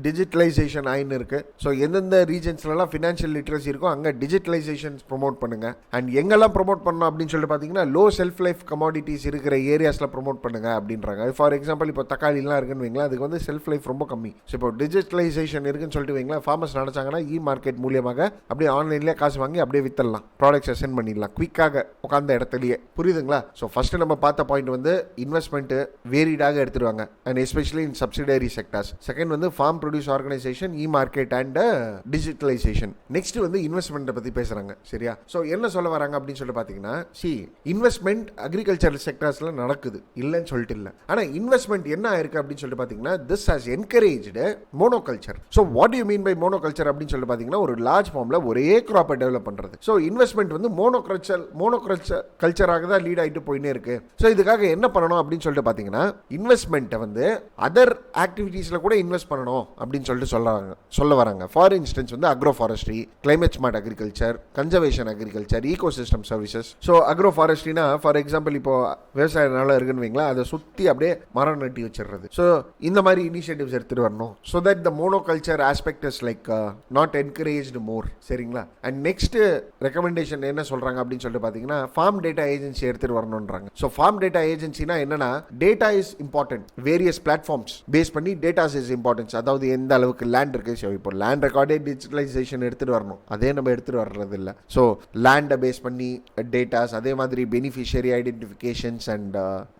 டிஜிட்டலைசேஷன் ஆயின்னு இருக்கு. ஸோ எந்தெந்த ரீஜன்ஸ்லாம் ஃபினான்ஷியல் லிட்ரஸி இருக்கோ அங்கே டிஜிட்டலைசேஷன் ப்ரொமோட் பண்ணுங்க. அண்ட் எங்கெல்லாம் ப்ரொமோட் பண்ணணும் அப்படின்னு சொல்லிட்டு பார்த்தீங்கன்னா, லோ செல்ஃப் லைஃப் கமாடிட்டிஸ் இருக்கிற ஏரியாஸ்ல ப்ரொமோட் பண்ணுங்க அப்படின்றாங்க. ஃபார் எக்ஸாம்பிள், இப்போ தக்காளிலாம் இருக்குன்னு வைங்களா, அதுக்கு வந்து செல்ஃப் லைஃப் ரொம்ப கம்மி. ஸோ இப்போ டிஜிட்டலைசேஷன் இருக்குன்னு சொல்லிட்டு வைங்களா, ஃபார்மர்ஸ் நினைச்சாங்கன்னா இ மார்க்கெட் மூலியமாக அப்படியே ஆன்லைன்லேயே காசு வாங்கி அப்படியே வித்தரலாம், ப்ராடக்ட்ஸ் சென்ட் பண்ணிடலாம் குவிக்காக உட்காந்த இடத்துலயே. புரியுதுங்களா? ஸோ ஃபர்ஸ்ட் நம்ம பார்த்த பாயிண்ட் வந்து இன்வெஸ்ட்மெண்ட் வேரிடாக எடுத்துருவாங்க and especially in subsidiary sectors. Second வந்து farm produce organization, e market and digitalization. Next வந்து இன்வெஸ்ட்மெண்ட் பத்தி பேசுறாங்க. சரியா? ஸோ என்ன சொல்ல வராங்க அப்படின்னு சொல்லிட்டு பார்த்தீங்கன்னா, இன்வெஸ்ட்மெண்ட் அக்ரிகல்ச்சர் அக்ரிகல்ச்சரல் செக்டர்ஸ்ல நடக்குது, இல்லைன்னு சொல்லிட்டு இல்லை. ஆனால் இன்வெஸ்ட்மெண்ட் என்ன ஆயிருக்கு அப்படின்னு சொல்லிட்டு பார்த்தீங்கன்னா, this has encouraged monoculture. So what you mean by monoculture அப்படின்னு சொல்லிட்டு பார்த்தீங்கன்னா, ஒரு லார்ஜ் ஃபார்ம்ல ஒரே கிராப்பை டெவலப் பண்றது. ஸோ இன்வெஸ்ட்மெண்ட் வந்து மோனோகல்ச்சர் கல்ச்சராக தான் லீட் ஆகிட்டு போயினே இருக்கு. ஸோ இதுக்காக என்ன பண்ணணும் அப்படின்னு சொல்லிட்டு பார்த்தீங்கன்னா, இன்வெஸ்ட்மெண்ட்டை வந்து அதர் ஆக்டிவிட்டீஸ்ல கூட இன்வெஸ்ட் பண்ணணும் அப்படின்னு சொல்லிட்டு சொல்ல வராங்க. ஃபார் இன்ஸ்டன்ஸ் வந்து agroforestry, climate smart agriculture, conservation agriculture, ecosystem services. So agro ஃபாரஸ்ட்ரினா ஃபார் எக்ஸாம்பிள் இப்போ விவசாய நிலம் இருக்குன்னு வைங்களா, அதை சுற்றி அப்படியே மரம் நட்டி வச்சிடுறது. ஸோ இந்த மாதிரி இனிஷியேட்டிவ்ஸ் எடுத்துட்டு வரணும். So that the monoculture aspect is like not encouraged more. சரிங்களா? அண்ட் நெக்ஸ்ட் ரெக்கமெண்டேஷன் என்ன சொல்றாங்க அப்படின்னு சொல்லிட்டு பார்த்தீங்கன்னா, ஃபார்ம் டேட்டா ஏஜென்சி எடுத்துட்டு வரணும்ன்றாங்க. ஸோ ஃபார்ம் டேட்டா ஏஜென்சினா என்னன்னா, data is important. Various platforms base பண்ணி டேட்டாஸ் இஸ் இம்பார்ட்டன்ஸ். அதாவது எந்த அளவுக்கு லேண்ட் இருக்கு, இப்போ லேண்ட் ரெக்கார்டே டிஜிட்டலைசேஷன் எடுத்துட்டு வரணும், அதே நம்ம எடுத்துட்டு வர்றது இல்லை. ஸோ லேண்டை பேஸ் பண்ணி டேட்டாஸ், அதே மாதிரி beneficiary identifications and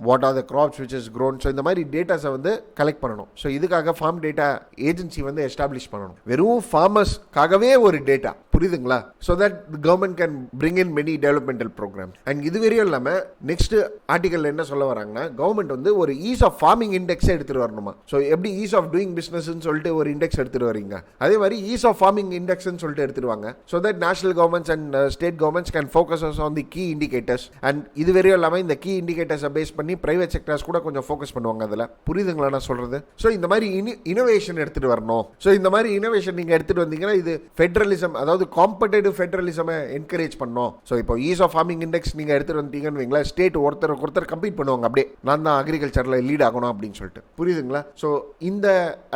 what are the crops which is grown. So இந்த மாதிரி டேட்டாஸை வந்து கலெக்ட் பண்ணணும். ஸோ இதுக்காக ஃபார்ம் டேட்டா ஏஜென்சி வந்து எஸ்டாப்ளிஷ் பண்ணணும். வெறும் ஃபார்மர்ஸ்க்காகவே ஒரு டேட்டா, புரியுதுங்களா? So that government can bring in many developmental program. அண்ட் இது வரையும் இல்லாமல் நெக்ஸ்ட் ஆர்டிகல் என்ன சொல்ல வராங்கன்னா, கவர்மெண்ட் வந்து ஒரு ஈஸ் ஆஃப் ஃபார்மிங் இண்டெக்ஸ் எடுத்துட்டு வரணுமா. ஸோ எப்படி ஈஸ் ஆஃப் டூயிங் பிசினஸ் சொல்லிட்டு ஒரு இண்டெக்ஸ் எடுத்துட்டு வரீங்க, அதே மாதிரி ஈஸ் ஆஃப் ஃபார்மிங் இண்டெக்ஸ் சொல்லிட்டு எடுத்துருவாங்க. So that national governments and state governments can focus on the key indicators. And இது வரையும் இல்லாமல் இந்த கீ இண்டிகேட்டர்ஸை பேஸ் பண்ணி பிரைவேட் செக்டர்ஸ் கூட கொஞ்சம் ஃபோக்கஸ் பண்ணுவாங்க. அதில் புரியுதுங்களா நான் சொல்றது? ஸோ இந்த மாதிரி இனோவேஷன் எடுத்துட்டு வரணும். ஸோ இந்த மாதிரி இனோவேஷன் நீங்க எடுத்துட்டு வந்தீங்கன்னா, இது ஃபெடரலிசம், அதாவது காம்படேட்டிவ் ஃபெடரலிசமை என்கரேஜ் பண்ணணும். ஸோ இப்போ ஈஸ் ஆஃப் ஃபார்மிங் இண்டெக்ஸ் நீங்க எடுத்துட்டு வந்தீங்கன்னு வைங்களா, ஸ்டேட் ஒருத்தர் கம்பீட் பண்ணுவாங்க, அப்படியே நான் தான் அக்ரிகல்ச்சர்ல லீட் ஆகணும் அப்படின்னு சொல்லிட்டு. புரியுதுங்களா? ஸோ இந்த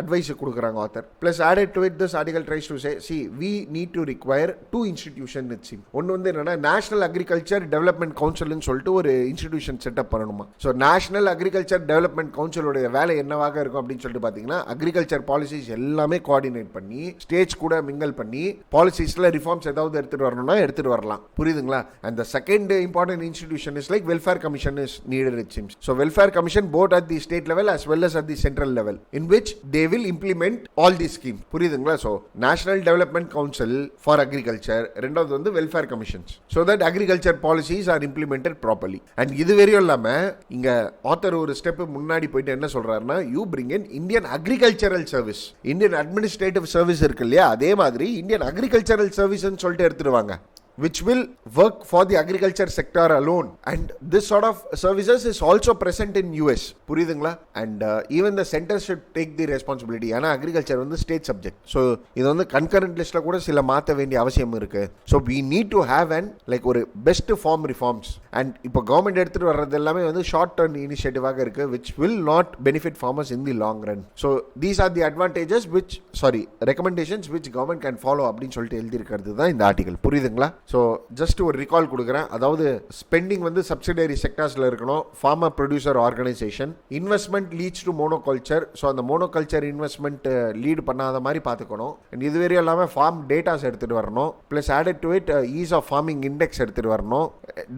அட்வைஸ் கொடுக்குறாங்க author. Plus added to it this article tries to say, see we need to require two institution it seems. ஒன்னு வந்து என்னன்னா, நேஷனல் அக்ரிகல்ச்சர் டெவலப்மெண்ட் கவுன்சில்னு சொல்லிட்டு ஒரு இன்ஸ்டிடியூஷன் செட்டப் பண்ணணுமா. ஸோ நேஷனல் அக்ரிகல்ச்சர் டெவலப்மெண்ட் கவுன்சிலோட வேலை என்னவாக இருக்கும் அப்படின்னு சொல்லிட்டு பார்த்தீங்கன்னா, அக்ரிகல்ச்சர் பாலிசிஸ் எல்லாமே கோஆர்டினேட் பண்ணி ஸ்டேட்ஸ் கூட மிங்கல் பண்ணி பாலிசிஸ்ல ரிஃபார்ம்ஸ் ஏதாவது எடுத்துட்டு வரணும்னா எடுத்துட்டு வரலாம். புரியுதுங்களா? And the second important institution is like welfare commission is needed it seems. So welfare commission both at the state level as well as at the central level, in which they will implement all these schemes. புரியுதுங்களா? So national development council for agriculture, ரெண்டாவது வந்து welfare commissions, so that agriculture policies are implemented properly. And இது வரையும் இல்லாம இங்க author ஒரு step முன்னாடி போயிட்டு என்ன சொல்றாருன்னா, you bring in Indian agricultural service, Indian administrative service இருக்கு இல்லையா, அதே மாதிரி Indian agricultural service ன்னு சொல்லிட்டு எடுத்துருவாங்க, which will work for the agriculture sector alone. And this sort of services is also present in US. புரியுதுங்களா? And even the center should take the responsibility. ஏன்னா agriculture வந்து state subject. So இது வந்து concurrent listல கூட சில மாற்ற வேண்டிய அவசியம் இருக்கு. So we need to have an like ஒரு best form reforms. And இப்போ கவர்மெண்ட் எடுத்துட்டு வர்றது எல்லாமே வந்து ஷார்ட் டர்ம் இனிஷியேட்டிவாக இருக்கு, which will not benefit farmers in the long run. So these are the advantages recommendations which government can follow அப்படின்னு சொல்லிட்டு எழுதி இருக்கிறது தான் இந்த ஆர்டிகல். புரியுதுங்களா? ஸோ ஜஸ்ட் ஒரு ரிகால் கொடுக்குறேன். அதாவது ஸ்பெண்டிங் வந்து சப்சிடரி செக்டர்ஸில் இருக்கணும், farmer producer organisation, investment leads to monoculture. So அந்த மோனோகல்ச்சர் இன்வெஸ்ட்மெண்ட் லீடு பண்ணாத மாதிரி பார்த்துக்கணும். அண்ட் இதுவரை இல்லாமல் ஃபார்ம் டேட்டாஸ் எடுத்துகிட்டு வரணும். Plus added to it ease of farming index எடுத்துகிட்டு வரணும்.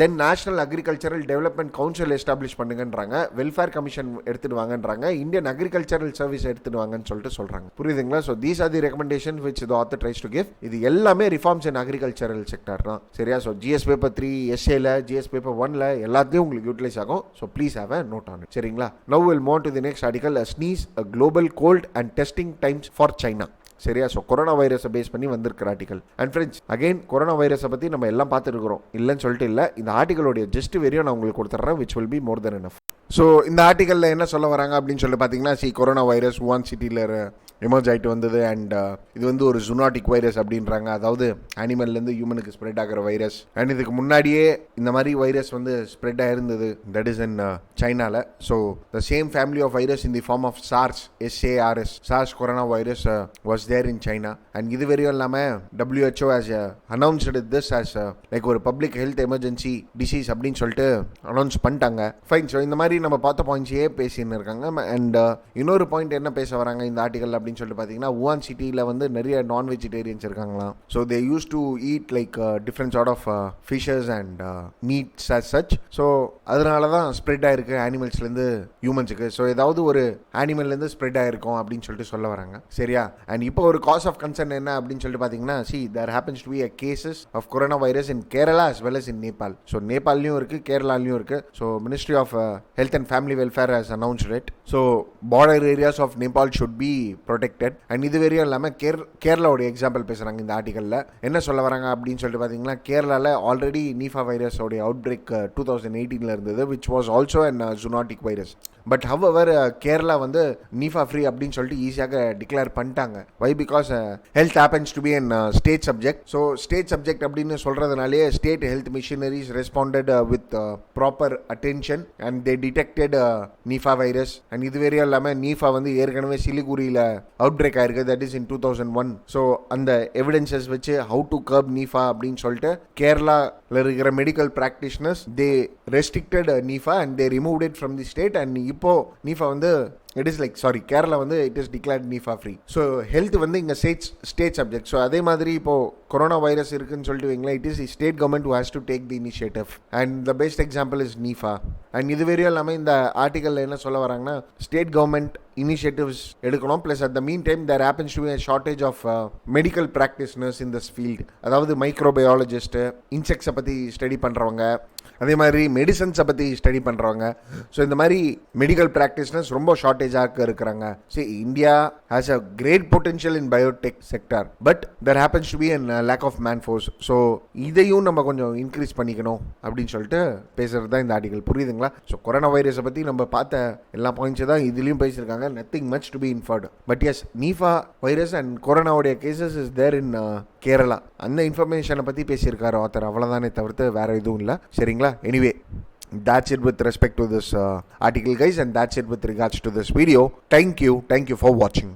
Then national agricultural development council establish பண்ணுங்கன்றாங்க, வெல்ஃபேர் கமிஷன் எடுத்துட்டு வாங்கன்றாங்க, இந்தியன் அக்ரிகல்ச்சரல் சர்வீஸ் எடுத்துட்டு வாங்கன்னு சொல்லிட்டு சொல்கிறாங்க. புரியுதுங்களா? So these are the recommendation which the author tries to give. இது எல்லாமே ரிஃபார்ம்ஸ் இன் அக்ரிகல்ச்சரல் செக்டர் தான். சரியா? ஸோ ஜிஎஸ் பேப்பர் 3 எஸ்ஏல, ஜிஎஸ் பேப்பர் 1ல எல்லாத்தையும் உங்களுக்கு யூட்டிலைஸ் ஆகும். So please have a note on it. சரிங்களா? Now will move to the next article, sneeze a global cold and testing times for China. சரியா? So corona வைரஸை base பண்ணி வந்திருக்கிற article. And friends, again corona வைரஸை பற்றி நம்ம எல்லாம் பார்த்துருக்கிறோம், இல்லைன்னு சொல்லிட்டு இல்லை. இந்த ஆர்டிகளோடைய ஜஸ்ட் வெரியும் நான் உங்களுக்கு கொடுத்துட்றேன், which will be more then enough. So இந்த ஆர்டிகலில் என்ன சொல்ல வராங்க அப்படின்னு சொல்லிட்டு பார்த்தீங்கன்னா, கொரோனா வைரஸ் வுஹான் சிட்டியில் எமர்ஜ் ஆகிட்டு வந்தது. அண்ட் இது வந்து ஒரு ஜூனாட்டிக் வைரஸ் அப்படின்றாங்க, அதாவது அனிமல்லேருந்து ஹியூமனுக்கு ஸ்ப்ரெட் ஆகிற வைரஸ். அண்ட் இதுக்கு முன்னாடியே இந்த மாதிரி வைரஸ் வந்து ஸ்ப்ரெட் ஆகிருந்தது, தட் இஸ் இன் சைனாவில். So the same family of virus in the form of SARS SARS corona virus was there in China. And இது வரையும் இல்லாமல் WHO has announced this as like ஒரு பப்ளிக் ஹெல்த் எமர்ஜென்சி டிசீஸ் அப்படின்னு சொல்லிட்டு announce பண்ணிட்டாங்க. Fine. So இந்த மாதிரி நம்ம பார்த்த பாயிண்ட்ஸையே பேசின்னு இருக்காங்க. அண்ட் இன்னொரு பாயிண்ட் என்ன பேச வராங்க இந்த ஆர்டிகல் அப்படின்னு சொல்லிட்டு பார்த்தீங்கன்னா, வுஹான் சிட்டியில் வந்து நிறைய நான் வெஜிடேரியன்ஸ் இருக்காங்களாம். So they use to eat like different sort of fishes and meats as such. So அதனால தான் ஸ்ப்ரெட் ஆயிருக்கு அனிமல்ஸ்லேருந்து ஹியூமன்ஸுக்கு. ஸோ ஏதாவது ஒரு அனிமல்லேருந்து ஸ்ப்ரெட் ஆயிருக்கும் அப்படின்னு சொல்லிட்டு சொல்ல வராங்க. சரியா? அண்ட் இப்போ ஒரு காஸ் ஆஃப் கன்சர்ன் என்ன அப்படின்னு சொல்லிட்டு பார்த்தீங்கன்னா, there happens to be a cases of coronavirus in Kerala as well as in Nepal. So நேபாள்லையும் இருக்கு, கேரளாலையும் இருக்கு. So ministry of health and family welfare has announced it. So border areas of Nepal should be protected. And இது வரையும் இல்லாமல் கேரளாவோட example பேசுகிறாங்க இந்த ஆர்டிகலில். என்ன சொல்ல வராங்க அப்படின்னு சொல்லிட்டு பார்த்தீங்கன்னா, கேரளாவில் ஆல்ரெடி நீஃபா வைரஸோடைய அவுட் பிரேக் 2018 இருந்தது, which was also an zoonotic virus. But however Kerala வந்து நீஃபா ஃப்ரீ அப்படின்னு சொல்லிட்டு ஈஸியாக டிக்ளேர் பண்ணிட்டாங்க. Why? Because health happens to be an state subject. So state subject அப்படின்னு சொல்கிறதுனாலே state health machineries responded with proper attention and they detected Nipah virus. And இது வரையும் இல்லாமல் நீஃபா வந்து ஏற்கனவே சிலிகுரியில் அவுட் பிரேக் ஆயிருக்கு, தட் இஸ் இன் 2001. ஸோ அந்த எவிடன்சஸ் வச்சு ஹவு டு கர்ப் நீஃபா அப்படின்னு சொல்லிட்டு கேரளாவில் இருக்கிற medical practitioners they restricted Nipah and they removed it from the state. And இப்போ நீஃபா வந்து கேரளா வந்து it is declared Nipah free. So health வந்து இங்கே ஸ்டேட் சப்ஜெக்ட். ஸோ அதே மாதிரி இப்போ கொரோனா வைரஸ் இருக்குன்னு சொல்லிட்டு வைங்களேன், it is state government who has to take the initiative and the best example is Nipah. And இது வரையும் இல்லாமல் இந்த ஆர்டிகலில் என்ன சொல்ல வராங்கன்னா, ஸ்டேட் கவர்மெண்ட் இனிஷியேட்டிவ்ஸ் எடுக்கணும். Plus at the mean time there happens to be a shortage of medical practitioners in this field. அதாவது மைக்ரோபயாலஜிஸ்ட்டு, இன்செக்ட்ஸை பற்றி ஸ்டடி பண்ணுறவங்க, அதே மாதிரி மெடிசன்ஸை பற்றி ஸ்டடி பண்ணுறவங்க. ஸோ இந்த மாதிரி மெடிக்கல் ப்ராக்டிஷனர்ஸ் ரொம்ப ஷார்ட்டேஜாக இருக்கிறாங்க. சரி, India has a great potential in biotech sector, but there happens to be an lack of man force. So இதையும் நம்ம கொஞ்சம் இன்க்ரீஸ் பண்ணிக்கணும் அப்படின்னு சொல்லிட்டு பேசுகிறது தான் இந்த ஆர்டிகல். புரியுதுங்களா? ஸோ கொரோனா வைரஸை பற்றி நம்ம பார்த்த எல்லா பாயிண்ட்ஸை தான் இதுலேயும் பேசியிருக்காங்க. Nothing much to be informed. But yes, Nipah virus and கொரோனாவுடைய cases is there in Kerala. அந்த இன்ஃபர்மேஷனை பற்றி பேசியிருக்காரு ஆத்தர். அவ்வளோதானே தவிர்த்து வேறு எதுவும் இல்லை. சரிங்களா? Anyway, that's it with respect to this article, guys, and that's it with regards to this video. Thank you for watching.